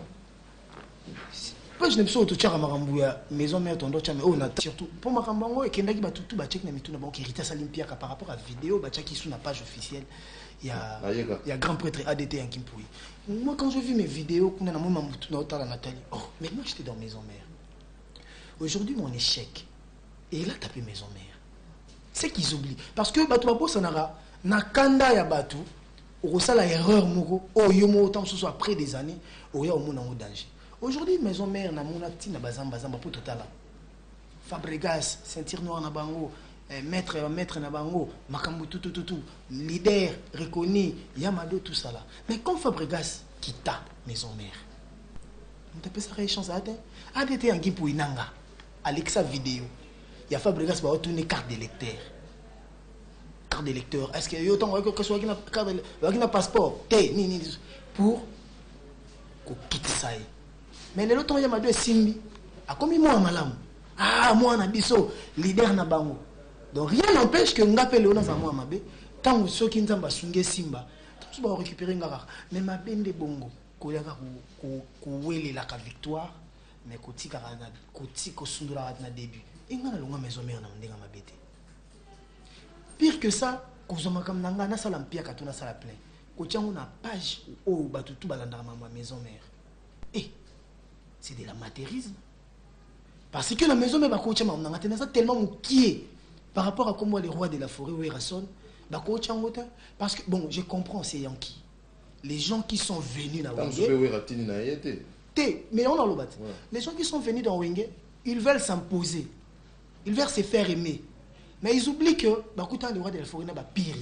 page ne biso to tchara makambu ya maison mère tondo tchame oh na surtout pour makambu ngo ekendaki batutu ba check na mituna ba Rita Salimpia par rapport à vidéo ba check sur la page officielle il y a grand prêtre ADT en Kimpoui. Moi quand j'ai vu mes vidéos kuna na moi mutu na otala Nathalie oh mais moi j'étais dans maison mère. Aujourd'hui mon échec et il a tapé maison mère. C'est qu'ils oublient parce que batu ba bosanara na kanda ya batu au la erreur moko oh yomo autant ce soit après des années oh ya au monde en danger. Aujourd'hui maison mère na mona tina bazamba pour total Fabregas ceinture noire na bango maître na bango makambu tout leader reconnu Yamado tout ça là. Mais quand Fabregas quitta maison mère on t'appelle ça chance à atteindre ADT en Guimpo inanga Alexa vidéo il y a Fabregas va retourner carte d'électeur. Carte d'électeur. Est-ce qu'il y a autant que soit un passeport pour qu'on quitte ça? Mais les autres, il y a deux simbi. A combien moi malam? Ah, moi, on a biso, leader na bango. Donc rien n'empêche que n'appelle le nom à moi mabe. Tant que ceux qui n'ont pas sungé simba, tous vont récupérer ngara. Mais ma bende bongo, qu'on a la victoire, mais qu'on tika rana, qu'on tika sundura na début. Et on a le maison mère na m'denga ma bête. Pire que ça, quand on a na salam pia quand on a sala plein. Quand on a page où batutu balanda ma maison mère. Et c'est de l'amateurisme. Parce que la maison mère bakocha ma on a tellement qui est par rapport à comment les rois de la forêt où ils rassonnent, bakocha ngota parce que bon, je comprends c'est Yankee. Les gens qui sont venus dans Wenge. Mais on a le bat. Les gens qui sont venus dans Wenge, ils veulent s'imposer. Ils veulent se faire aimer. Mais ils oublient que le roi de la forêt n'a pas pire.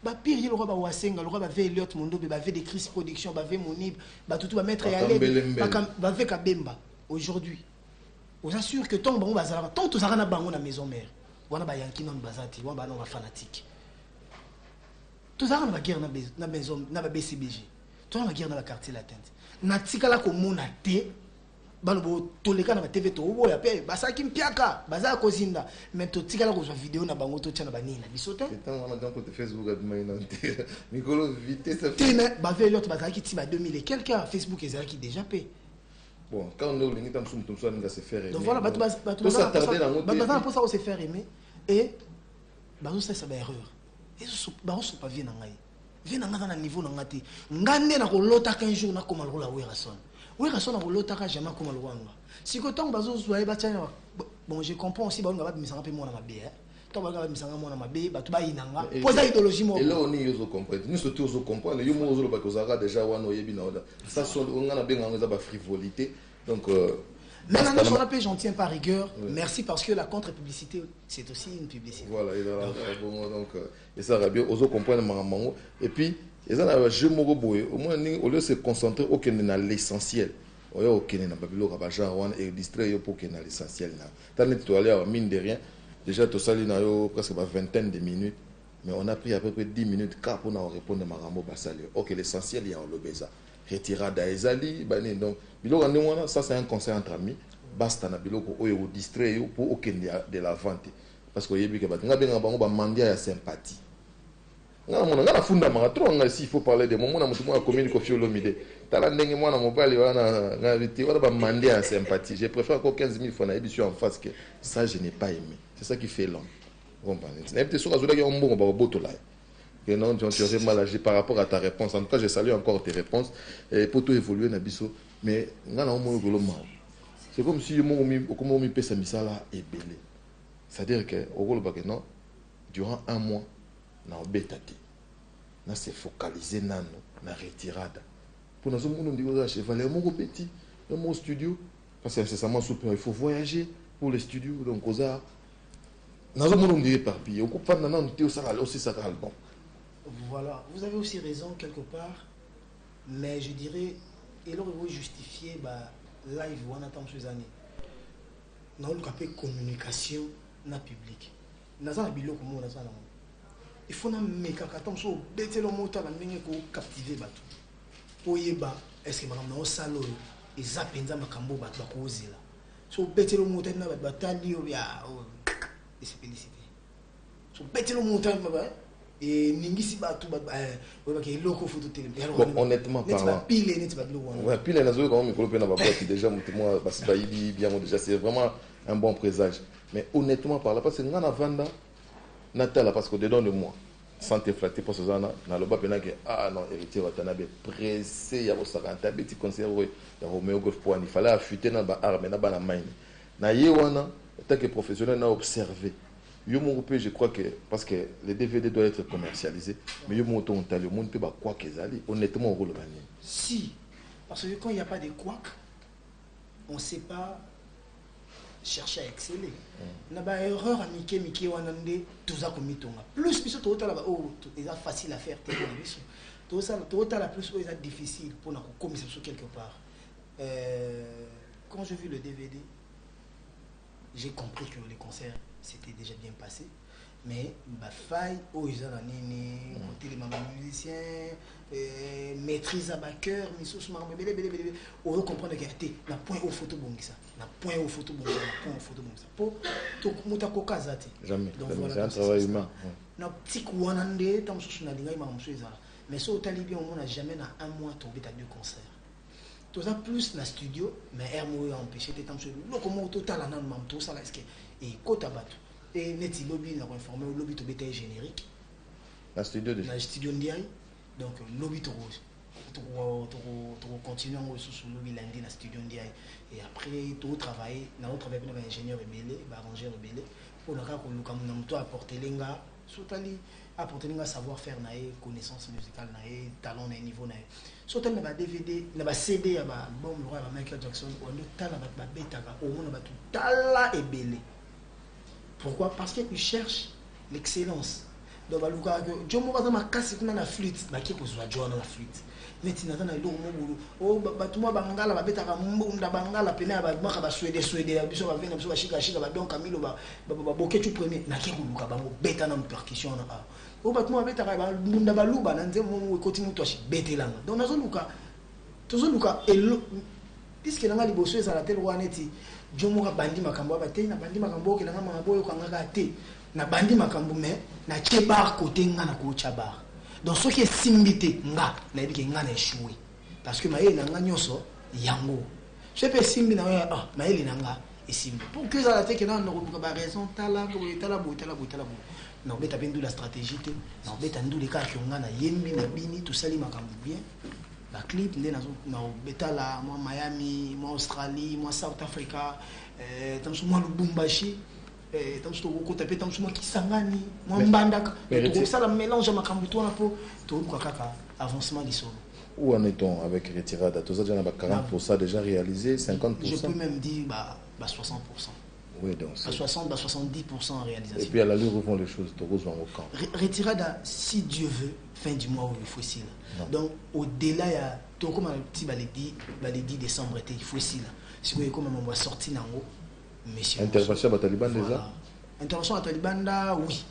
Le roi va Wasenga, le roi va vers Elliot Mondo, va vers des Chris Production, va vers Monib, va tout va mettre à l'aide, va vers Kabemba. Aujourd'hui, on assure que tant que tu as un bango dans la maison mère, on a un Yankee non bazati, on a un fanatique. Tu as une guerre dans la maison, dans la BCBG, tu as une guerre dans la quartier latente. Natikala comme on a été. Balobo toleka na TV to obo ya pe basaki mpiaka baza kozinda mais to tikala ko vidéo na bango to tchana banina bisote tant on a dans côté Facebook admaina Nicolo vitesse tena ba ve l'autre bazaki ti ba 2000 et quelqu'un Facebook ezaki déjà payé. Bon quand on est lingi tam sum tumso nga se faire aimer donc voilà tout ça tarder dans notre bazana pour ça se faire aimer et bazo ça ba erreur et bazo pas vie na ngai vie na nga na niveau na ngati ngande na ko lota 15 jours na koma lola werason. Oui, raison na l'autre jamais comme le wanga. Si que tant bazo zoye batanya bon je comprends aussi ba ngaba misanga pe mona mabe tant ba ngaba misanga mona mabe ba to ba inanga posa idéologie mo. Et là on y ozo comprendre. Nous surtout ozo comprendre yo mo ozo ba kozaka déjà wana oyebi na oda. Ça son on ngana benga ngeza ba frivolité. Donc maintenant on appelle j'en tiens pas rigueur. Merci parce que la contre-publicité c'est aussi une publicité. Voilà, il a bon donc et ça va bien ozo comprendre mamango et puis et ça na jeu moko boye au moins au lieu de se concentrer au na l'essentiel au lieu au na babilo ka genre one et distraire pour que na l'essentiel na tant tu aller à mine de rien déjà to sali na yo presque ba vingtaine de minutes mais on a pris à peu près 10 minutes car pour répondre marambo basali OK l'essentiel il y a le beza retirada ezali bani donc bilo ngana ça c'est un conseil entre amis basta na biloko oyo distraire pour aucun de la vente parce que yebi ke ba ngabenga bango ba mandia ya sympathie S'il faut parler de moi, je sympathie. Je préfère encore 15 000 fois en face que ça, je n'ai pas aimé. C'est ça qui fait l'homme. Non, tu aurais mal agi par rapport à ta réponse. En tout cas, je salue encore tes réponses. Et pour tout évoluer, mais c'est comme si je me pèse misala et belé. C'est-à-dire que non, durant un mois, on s'est focalisé dans la retirade. Pour nous, on dit que chevaler mon petit, dans mon studio, parce que c'est nécessairement super. Il faut voyager pour les studios. Donc, on a éparpillé. On coupe aussi ça album. Voilà, vous avez aussi raison quelque part, mais je dirais, il aurait justifié live ou en attendant ces années. Nous avons une communication dans le public. Nous avons un bilan comme on a ça. Il faut que nous bêter le mot pour captiver les gens. Pour y aller, est-ce que nous avons un salon et zapenza makambo bato bakozela. So bêter le mot na batali ou bien et c'est félicité. So bêter le mot et ningisi bato loko photo télé. Honnêtement parlant. Pile net ba lo wana. Ouais, pile na zo quand micro pe na ba boîte déjà moi parce que bien déjà c'est vraiment un bon présage. Mais honnêtement parlant parce que ngana vanda natala parce que dedans de moi sans te flatter pour ce genre na loba pena que ah non héritier watanabe pressé ya bosakanta beti conseiller ya Romeo Golf Point il fallait affûter na ba arme na ba na main na yewana tant que professionnel na observer. Je crois que parce que les DVD doivent être commercialisés, mais le monde peut pas quoi qu'ils allaient. Honnêtement, on si, parce que quand il n'y a pas de couac, on ne sait pas chercher à exceller. Il y a une erreur à Mickey, tout ça comme plus, plus, tout c'est facile à faire. Tout ça, plus, c'est difficile pour nous commettre quelque part. Quand j'ai vu le DVD, j'ai compris que les concerts c'était déjà bien passé, mais faille aux nini côté les musiciens maîtrise à cœur on veut comprendre que na point au photo bongisa na point au photo bongisa pour tout mutako kazati jamais donc c'est un travail humain na petit kuanande tam sous na linga mamso ezala mais so talibi on n'a jamais na un mois tombé à deux concerts tout ça plus na studio mais RMO a empêché de temps sur le comment total en même tout ça là est-ce que et côté bateau et neti lobby n'a informé au lobby to bétail générique la studio déjà la studio ndiaye donc lobby to continuer en sous lobby lundi la studio ndiaye et après tout travailler na autre avec un ingénieur rebelle arrangeur rebelle pour le cas qu'on nous comme nous apporter lenga sotali apporter lenga savoir faire naé connaissance musicale naé talent na niveau naé sotali na ba DVD na ba CD ya ba album le roi Michael Jackson on le tala ba betaka au monde ba tout tala et belé. Pourquoi? Parce qu'ils cherchent l'excellence. Donc, je me suis dit que je la flûte. Je me suis dit que je la flûte. Mais tu n'as pas dit que oh, tu m'as bangala, tu m'as bangala, tu m'as bangala, suédé, suédé, tu m'as bangala, tu m'as chica, chica, donc Camilo, tu tu premier, na qui roule, bêta dans percussion. Oh, tu m'as bêta, munda baluba, nanze mo continue toi, bêta là. Donc, nazo luka, tozo luka, et puisque nanga liboso ezala tel waneti jomoka bandi makambo abate na bandi makambo ke nanga maboyo kanga te na bandi makambo me na chebar côté nga na ko chabar donc ce qui est simbité nga na yebike nga na échouer parce que maye na nga nyoso yango je peux simbi na ah maye na nga et simbi pour que ça la te que na ndoko ba raison tala ko tala bo non beta bendu la stratégie te non beta ndu le cas que nga na yembi na bini tout sali makambo bien. La clip, betala, moi Miami, moi Australie, moi South Africa, moi Lubumbashi, moi Kisangani, moi Mbandaka. Tout ça, le mélange à ma cambuto pour tout le avancement du solo. Où en est-on avec Retirada? Tout ça, déjà 40% déjà réalisé, 50%. Je peux même dire 60%. Oui, donc à 60, 70% en réalisation. Et puis à l'allure où vont les choses, Toros va au camp. Retirada, si Dieu veut, fin du mois où il faut ici. Donc au-delà, il y a tout comme un petit baladi 10 décembre, il faut ici. Si vous voyez comment on va sortir dans haut, monsieur. Intervention à Taliban déjà? Intervention à Taliban, oui.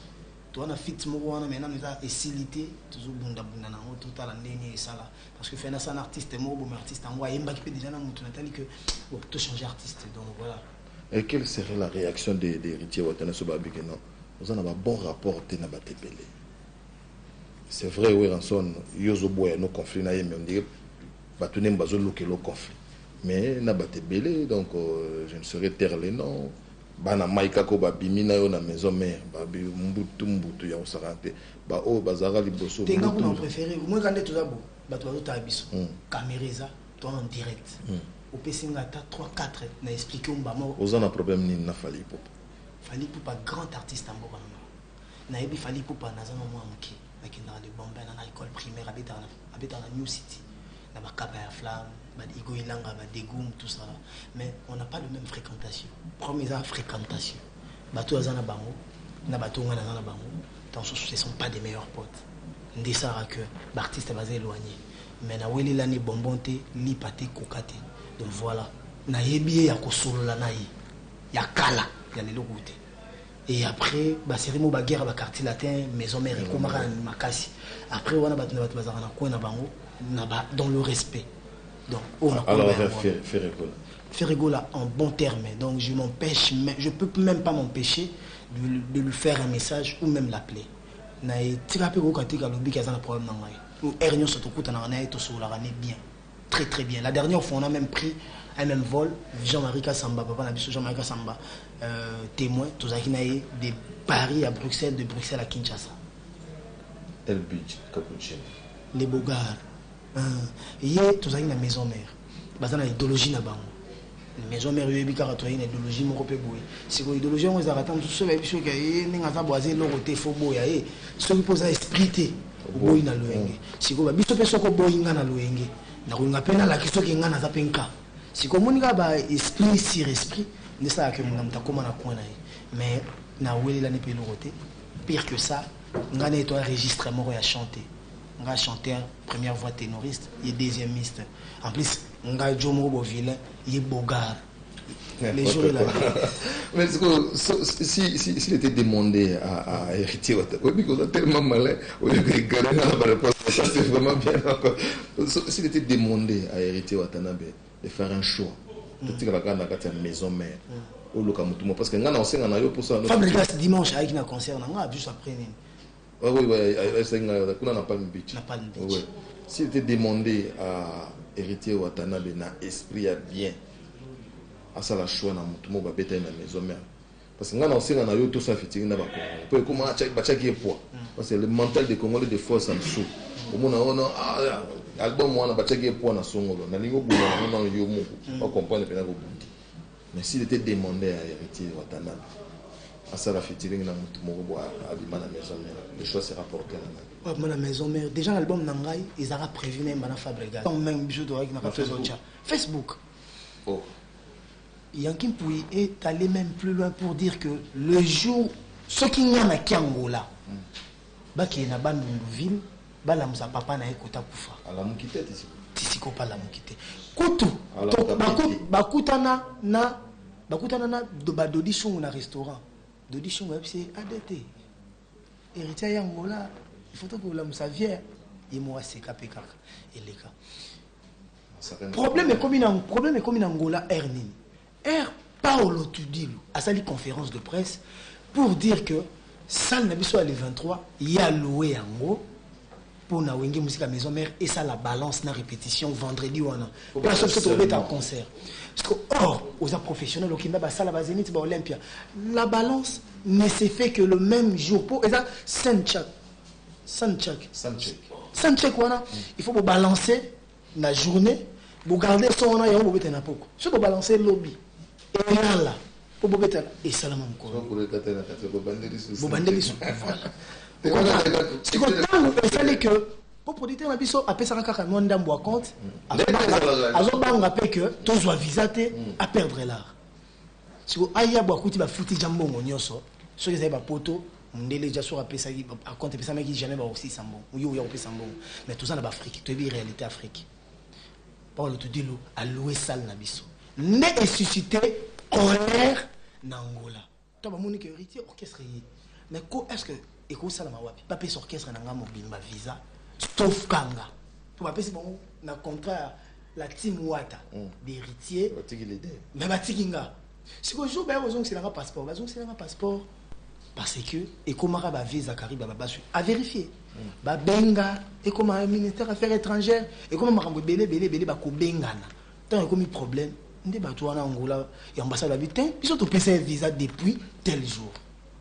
Tu as fit maintenant nous avons facilité toujours bunda bunda nango tout à l'année et ça là parce que faire un artiste mo bon artiste en moi yemba qui peut déjà na mutu natali que bon tout changer artiste donc voilà. Et quelle serait la réaction des héritiers Watana Sobabi que non nous en avons un bon rapport de Nabatepele c'est vrai oui ranson yozo boya no conflit na yeme on dirait batunem bazo lokelo conflit mais na bate belé donc je ne saurais taire les noms bana maika ko babimi na yo na maison mère babi mbutu ya osarante ba o bazara liboso tenga ko préféré moi quand tu zabo bato bazo ta biso caméra toi en direct au pesinga ta 3 4 na expliquer mbama ozana problème ni na fali pas grand artiste en Boganda na yebi fali popa nazana moi moki na kinda de Bombay na école primaire habita na New City na bakapa ya flamme ba igo ilanga ba dégum tout ça mais on n'a pas la même fréquentation première fréquentation bato azana bango na bato ngana zana bango tant ce sont pas des meilleurs potes ndesara que l'artiste basé éloigné mais na weli lani bonbonte li paté kokate donc voilà na yebi ya kosolola na yi ya kala ya lelo goûté et après ba série mo ba guerre ba quartier latin maison mère ko mara makasi après wana bato na bato bazana na ko na bango na ba dans le respect donc on a alors faire rigola en bon terme donc je peux même pas m'empêcher de lui faire un message ou même l'appeler na tirape ko katika lobi kaza na problème na ngai ou ernyo soto kuta na na to so la bien très très bien la dernière fois on a même pris un même vol Jean-Marie Kassamba papa na biso Jean-Marie Kassamba témoin tozaki na de Paris à Bruxelles de Bruxelles à Kinshasa El Beach Capuchin les Bogards hier tozaki na maison mère bazana idéologie na bango maison mère yebi ka ratoi na idéologie moko pe boye siko idéologie on za ratam tout seul biso ka ninga za boazer lo côté fo boya ce qui pose esprit té boyi na loenge siko ba biso pe soko boyinga na loenge na ko pena la kiso ki ngana za penka siko monika ba esprit sur esprit ne ça que mon ta comment na coin mais na weli la ne pe lo côté pire que ça ngana et toi registre moko ya chanter nga chanteur première voix ténoriste et deuxième miste en plus nga jomo bo vilain il Bogard les jours là mais s'il était demandé à héritier oui parce qu'on a tellement malin au lieu de regarder la réponse ça c'est vraiment bien encore s'il était demandé à héritier Watanabe de faire un choix de tirer la grande maison mère au locamutumo parce que nga na osenga na yo pour ça Fabregas dimanche avec un concert nga juste après oui, s'il était demandé à héritier Watanabe na esprit à bien à ça la choix na mutumo ba beta na maison mère parce que ngana osenga na yo tout ça fitting na ba Congo peut comment achaki poids parce que le mental des Congolais de force en dessous au monde on album wana bachaki poids na songolo na lingo bula na yo moko on comprendre pena ko bundi mais s'il était demandé à héritier Watanabe à ça la featuring na mutumo à la maison mère le choix sera porté là la maison mère déjà l'album nangai ils aura prévu même na Fabregas même bijou de avec na Facebook oh Yankin Pouy est allé même plus loin pour dire que le jour ce qui n'y a na Kiangola baki na Bandundu-ville bala musa papa na ekota kufa ala mukite tisiko pas la mukite kutu bakutana na dodi songo na restaurant dodi songo c'est ADT héritier Yangola il faut que la musa vienne et moi c'est KPK et les cas problème est comme in Angola Ernin Paolo Tudilo a sali conférence de presse pour dire que salle Nabiso à les 23 il y a loué Ango pour na wenge musique à maison mère et ça la balance na répétition vendredi ou an parce que c'est un concert parce que or aux professionnels au Kinda ba sala ba Zénith ba Olympia la balance ne se fait que le même jour pour et ça Sanchek wana il faut balancer la journée vous garder son on a yo bobeta na poko ce que balancer lobby et là pour bobeta et salama mko pour le katana bobandeli c'est comme il fallait que pour producteur na biso appelle ça kaka no ndambo à compte azobanga pe que to soit visaté à perdre l'art si vous aya bo akuti ba futi jambo ngonyoso so les ba poto ndele ja so rappelle ça à compte pe ça mais qui jamais ba aussi sambo yo ya opesa sambo mais tout ça na Afrique to bi réalité Afrique Paul Tudilo a loué salle na biso ne est suscité colère na Angola to ba moni que héritier orchestre mais est-ce que eko sala mawapi pas pèse orchestre na ngamo bimba visa sauf kanga pour pas pèse bon na contrat la team wata d'héritier mais batikinga si ko jour ba ozong c'est un passeport parce que eko mara ba visa kariba ba basu à vérifier Babenga, et comme un ministère des Affaires étrangères, et comme un belé, bako bengana. Tant qu'il y a un problème, on dit bateau en Angola, et l'ambassade habitant, ils sont au PC visa depuis tel jour.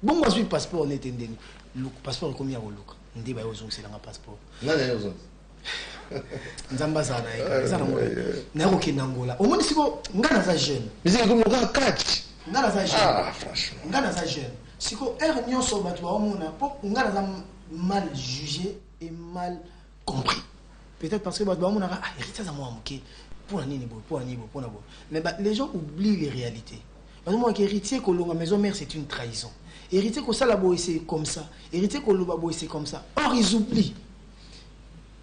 Bon, moi, je suis passeport, on est entendu. Le passeport est comme il y a au look. On dit, bah, c'est un passeport. Non, non, Nzambazana, c'est Angola. Au moins, si vous êtes jeune. Mais c'est comme le catch. Ah, franchement. Vous êtes jeune. Si vous êtes jeune, vous êtes mal jugé et mal compris. Peut-être parce que vous avez hérité à moi, pour un niveau. Mais les gens oublient les réalités. Parce que moi, héritier que la maison mère, c'est une trahison. Héritier que ça, c'est comme ça. Héritier que le c'est comme ça. Or, ils oublient.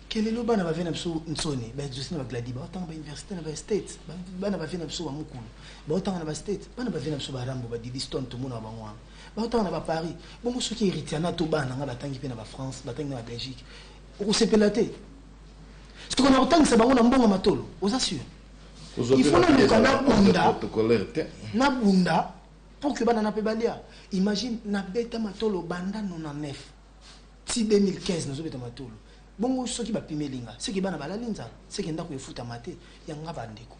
Quel est le ban à venir sur une zone? Ben, je sais pas que la dit, bah, autant université, na state, ban à venir sur Mukulu, bah, autant na state, ban à venir sur Barambo, bah, Didiston, tout le monde a besoin. Bah, autant na Paris. Bon, moi, ceux qui héritent, na tout ban, na batangi pe na France, batangi na Belgique. Ou c'est pelaté. Ce qu'on a autant que ça, bah, on a un bon matolo. Vous assure. Il faut le canard na bunda pour que ban na pe balia. Imagine na beta matolo banda non en neuf. Si 2015 nous beta matolo. Bon, ceux qui va pimer linga, ceux qui bana bala linza, ceux qui ndako yefuta maté, yanga bandeko,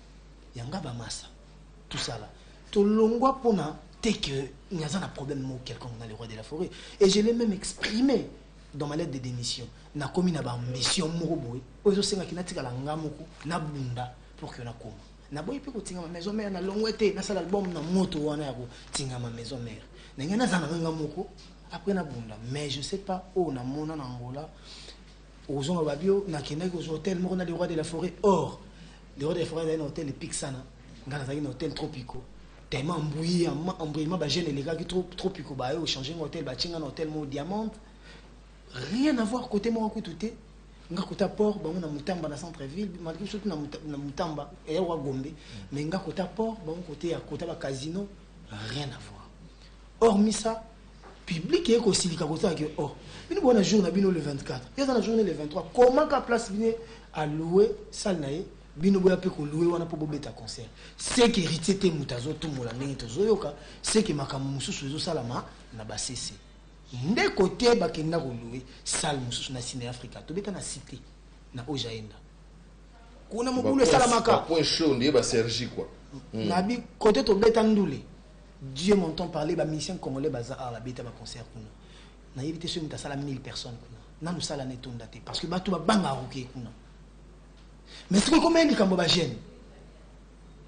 yanga ba massa, tout ça là. To longwa pona te que n'y a un problème mo quelqu'un dans les rois de la forêt. Et je l'ai même exprimé dans ma lettre de démission. Na komi na ba mission moko boy. Ozo senga kinatika la ngamoko na bunda pour que na koma. Na boy pe ko tinga ma maison mère na longwete na sala album na moto wana yako tinga ma maison mère. Na ngana zana ngamoko après na bunda. Mais je sais pas où na mona na Angola. Aux gens à Babio, na Kenya, aux hôtels, on a les rois de la forêt. Or, les rois de la forêt, il y a un hôtel, les Pixana. Il y a un hôtel tropicaux. Tellement embrouillé, embrouillement, les gars qui sont tropicaux, bah, ils ont changé un hôtel, bah, un hôtel, mon diamant. Rien à voir côté moi, côté. On a côté port, bah, on a Mutamba dans le centre-ville, malgré tout, on a Mutamba, et on a Gombe. Mais on a côté port, bah, on côté à côté casino, rien à voir. Hormis ça, public et aussi les carottes que oh une bonne journée bino le 24 il y a la journée le 23 comment ka place vient à louer salle naé bino boya pe ko louer wana po bobeta concert c'est que héritier te mutazo tout mola ndenge tozoyoka c'est que makamu mususu zo salama na basese nde côté ba kenda ko louer salle mususu na Ciné Africa to beta na cité na Ojaenda kuna mobulu salama ka point chaud ndiye ba Sergi quoi na bi côté to beta ndule Dieu m'entend parler, bah mission congolais bazar la bête ma concert kuna. Na évité ce muta sala 1000 personnes kuna. Na nous sala netonda te parce que ba tout ba banga roké kuna. Mais c'est comment il kambo ba jeune.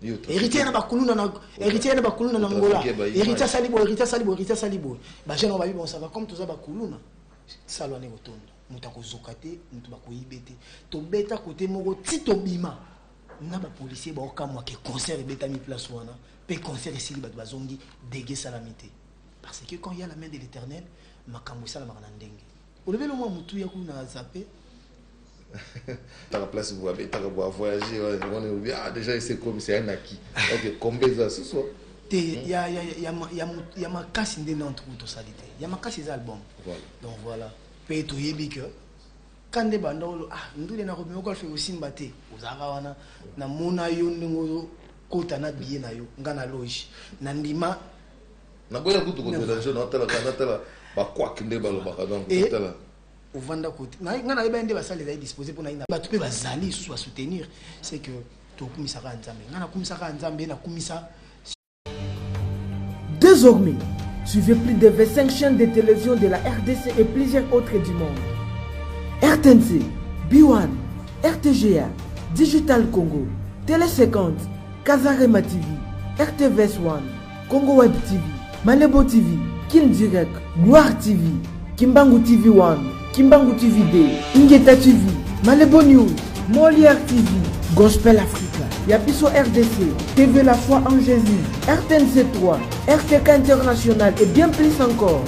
Héritier na ba kuluna na héritier na ba kuluna na Angola. Héritier salibo. Ba jeune on va vivre ça va comme tout ça ba kuluna. Salwa ne rotonda. Muta ko zokate, muta ba ko ibete. To beta côté moko tito bima. Na ba policier ba okamwa ke concert beta mi place wana. Pe concert ici li ba bazongi dégué salamité. Parce que quand il y a la main de l'Éternel, makambo sala makana ndenge. Olevé le moi mutu ya kuna zappé. T'as la place vous avez t'as voyager on est bien déjà c'est comme c'est un acquis. OK, combien ça ce soir? Il y a ma casse de notre totalité. Il y a ma casse des albums. Voilà. Donc voilà. Pe to yebi que quand des bandolo ndule na robi ko fait aussi mbaté. Ozaka wana na mona yo ndingo kota na biye na yo ngana loge na ndima na boya kutu ko de jeune hôtel kanatela ba kwa kinde ba lo ba donc hôtel ovanda côté na ngana yeba ndé ba sala les disposer pour na ina ba tupé ba zali sous à soutenir c'est que to kumisa ka nzambe ngana kumisa ka nzambe na kumisa. Désormais, suivez plus de 25 chaînes de télévision de la RDC et plusieurs autres du monde. RTNC, B1, RTGA, Digital Congo, Télé 50, Kazarema TV, RTVS 1, Congo Web TV, Malebo TV, Kin Direct, Gloire TV, Kimbangu TV 1, Kimbangu TV D, Ingeta TV, Malebo News, Molière TV, Gospel Africa, Yapiso RDC, TV La Foi en Jésus, RTNC 3, RTK International et bien plus encore.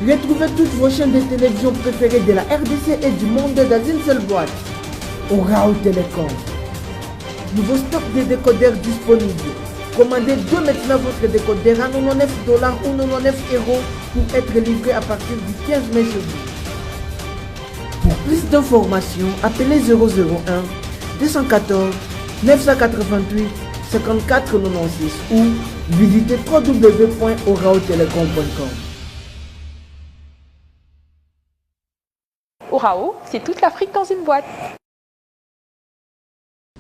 Retrouvez toutes vos chaînes de télévision préférées de la RDC et du monde dans une seule boîte. Au Rao Télécom. Nouveau stock de décodeurs disponible. Commandez dès maintenant votre décodeur à $99 ou €99 pour être livré à partir du 15 mai chez vous. Pour plus d'informations, appelez 001 214 988 54 96 ou visitez www.oraotelecom.com. Orao, c'est toute l'Afrique dans une boîte.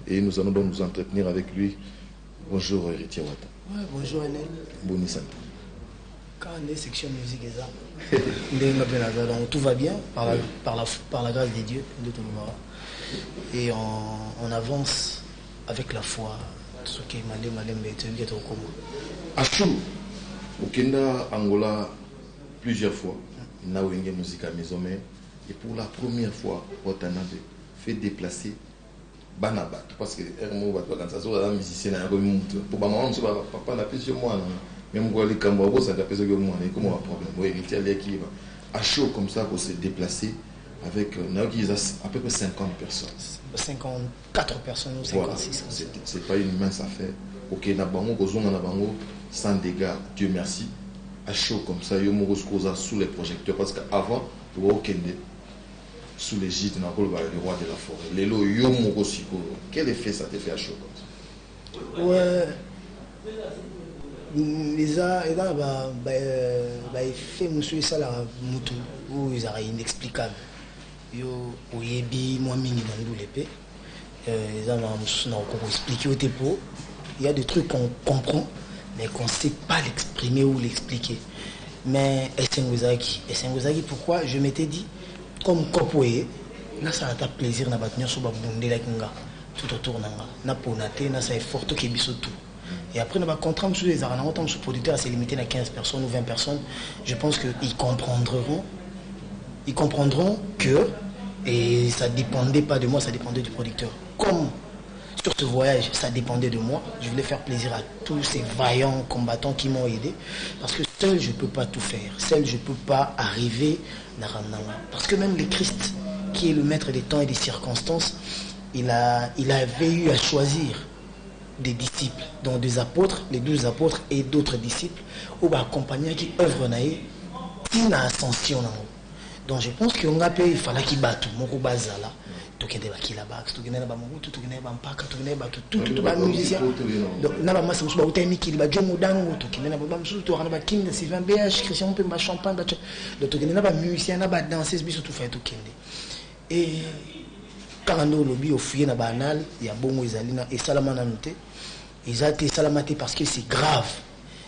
Et nous allons donc nous entretenir avec lui. Bonjour Héritier Wata. Ouais, bonjour Enel. Boni Santa. Quand on est section musique et ça, donc tout va bien par la grâce de Dieu. Et on avance avec la foi. Ce qui est malin, Achou, au Kenda Angola plusieurs fois, na wenge musique à maison, et pour la première fois, Watana fait déplacer Banabat parce que quand ça soit un musicien pour maman papa n'a plus sur moi même quoi les Cambodgiens ça n'a plus sur moi et comment un problème oui héritier qui va à chaud comme ça pour se déplacer avec à peu près 50 personnes 54 personnes ou 56 voilà. C'est pas une mince affaire ok na bango kozonga na bango sans dégâts Dieu merci à chaud comme ça yo moko sous les projecteurs parce qu'avant tu vois Kende sous l'égide du roi de la forêt. Lélo Yomoko Siko. Quel effet ça te fait à chaud comme ça? Ouais. Les a fait monsieur ça la mutu où ils sont inexplicables. Yo oyebi moi mini dans l'épée. Ils ont expliqué au dépôt. Il y a des trucs qu'on comprend mais qu'on ne sait pas l'exprimer ou l'expliquer. Mais Essengozaki, pourquoi je m'étais dit comme Kopoé, là ça a plaisir na battre sur babundé la kinga tout autour nanga na ponaté na ça est fort qui biso tout et après na ba contrat sur les arana autant sur producteur c'est limité à 15 personnes ou 20 personnes je pense que ils comprendront que et ça dépendait pas de moi ça dépendait du producteur comme sur ce voyage ça dépendait de moi je voulais faire plaisir à tous ces vaillants combattants qui m'ont aidé parce que seul je peux pas tout faire seul je peux pas arriver parce que même le Christ qui est le maître des temps et des circonstances il avait eu à choisir des disciples dont des apôtres les 12 apôtres et d'autres disciples ou accompagner qui œuvrent naïe une ascension donc je pense qu'on a payé il fallait qu'il batte mon bazala tokende bakila bax tokende na ba mutu tokende ba mpaka tokende ba tout ba musicien donc na ba massa musu ba utemi kili ba jomo dango tokende na ba musu to rana ba kinda Sylvain BH Christian pe ba champagne ba donc tokende na ba musicien na ba danseuse biso tout fait tokende et quand on lobby au fouiller na ba anal ya bongo ezalina et salama na noté ezate salamate parce que c'est grave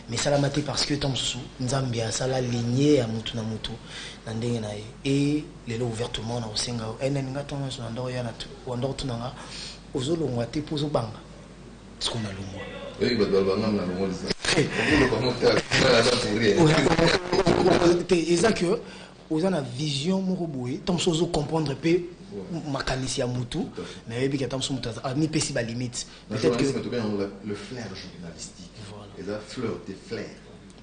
mais salamate parce que tant sous nzambi a sala ligné à mutu na mutu na ndenge na et lelo ouvertement na osenga ene ngato na so ndoro ya na tu ndoro tunanga ozolongwa te pozo banga ce qu'on a longwa oui ba banga na longwa c'est ça que aux a vision moko boye tant sozo comprendre pe makanisi ya mutu mais yebi ka tant so mutu a mi pesi ba limite peut-être que le flair journalistique et la fleur des flairs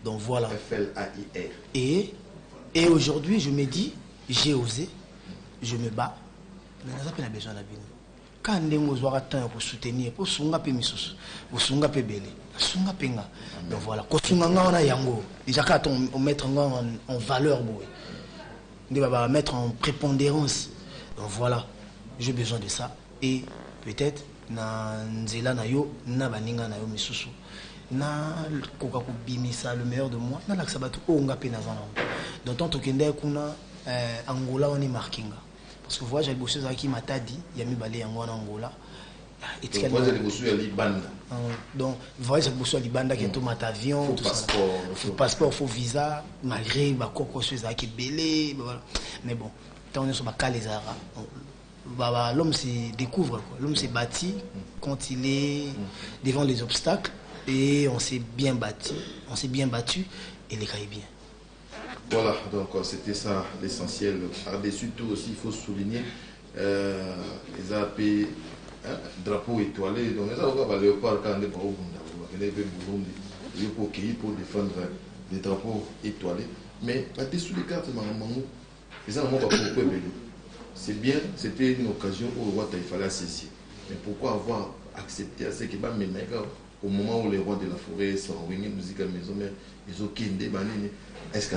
donc voilà FLAIR et aujourd'hui je me dis j'ai osé je me bats mais n'a pas besoin de bien quand on doit attendre pour soutenir pour sunga pe misusu pour sunga pe belé sunga penga donc voilà ko sunga ngana yango déjà quand on mettre en valeur boy on va mettre en prépondérance donc voilà j'ai besoin de ça et peut-être na nzela na yo na baninga na yo misusu na koka ko bimisa le meilleur de moi na la sabatu o ngape na zana donc tant tokende kuna Angola on est markinga parce que voyage avec bossu qui m'a dit il y a mis balé en Angola et tu voyage avec bossu à Libanda donc voyage avec bossu à Libanda qui est tout mat avion tout ça faut passeport faut visa malgré ba koko chose qui belé mais bon tant on est sur ba calezara l'homme se découvre quoi l'homme s'est bâti quand il est devant les obstacles et on s'est bien battu et les gars est bien. Voilà, donc c'était ça l'essentiel. Par-dessus tout aussi, il faut souligner les AP, drapeau étoilé. Donc les avocats vont léopard quand pour défendre les drapeaux étoilés. Mais par-dessus les cartes, c'est bien, c'était une occasion où il fallait saisir. Mais pourquoi avoir accepté à ce qui va me au moment où les rois de la forêt sont réunis musique à maison, ils ont quitté est-ce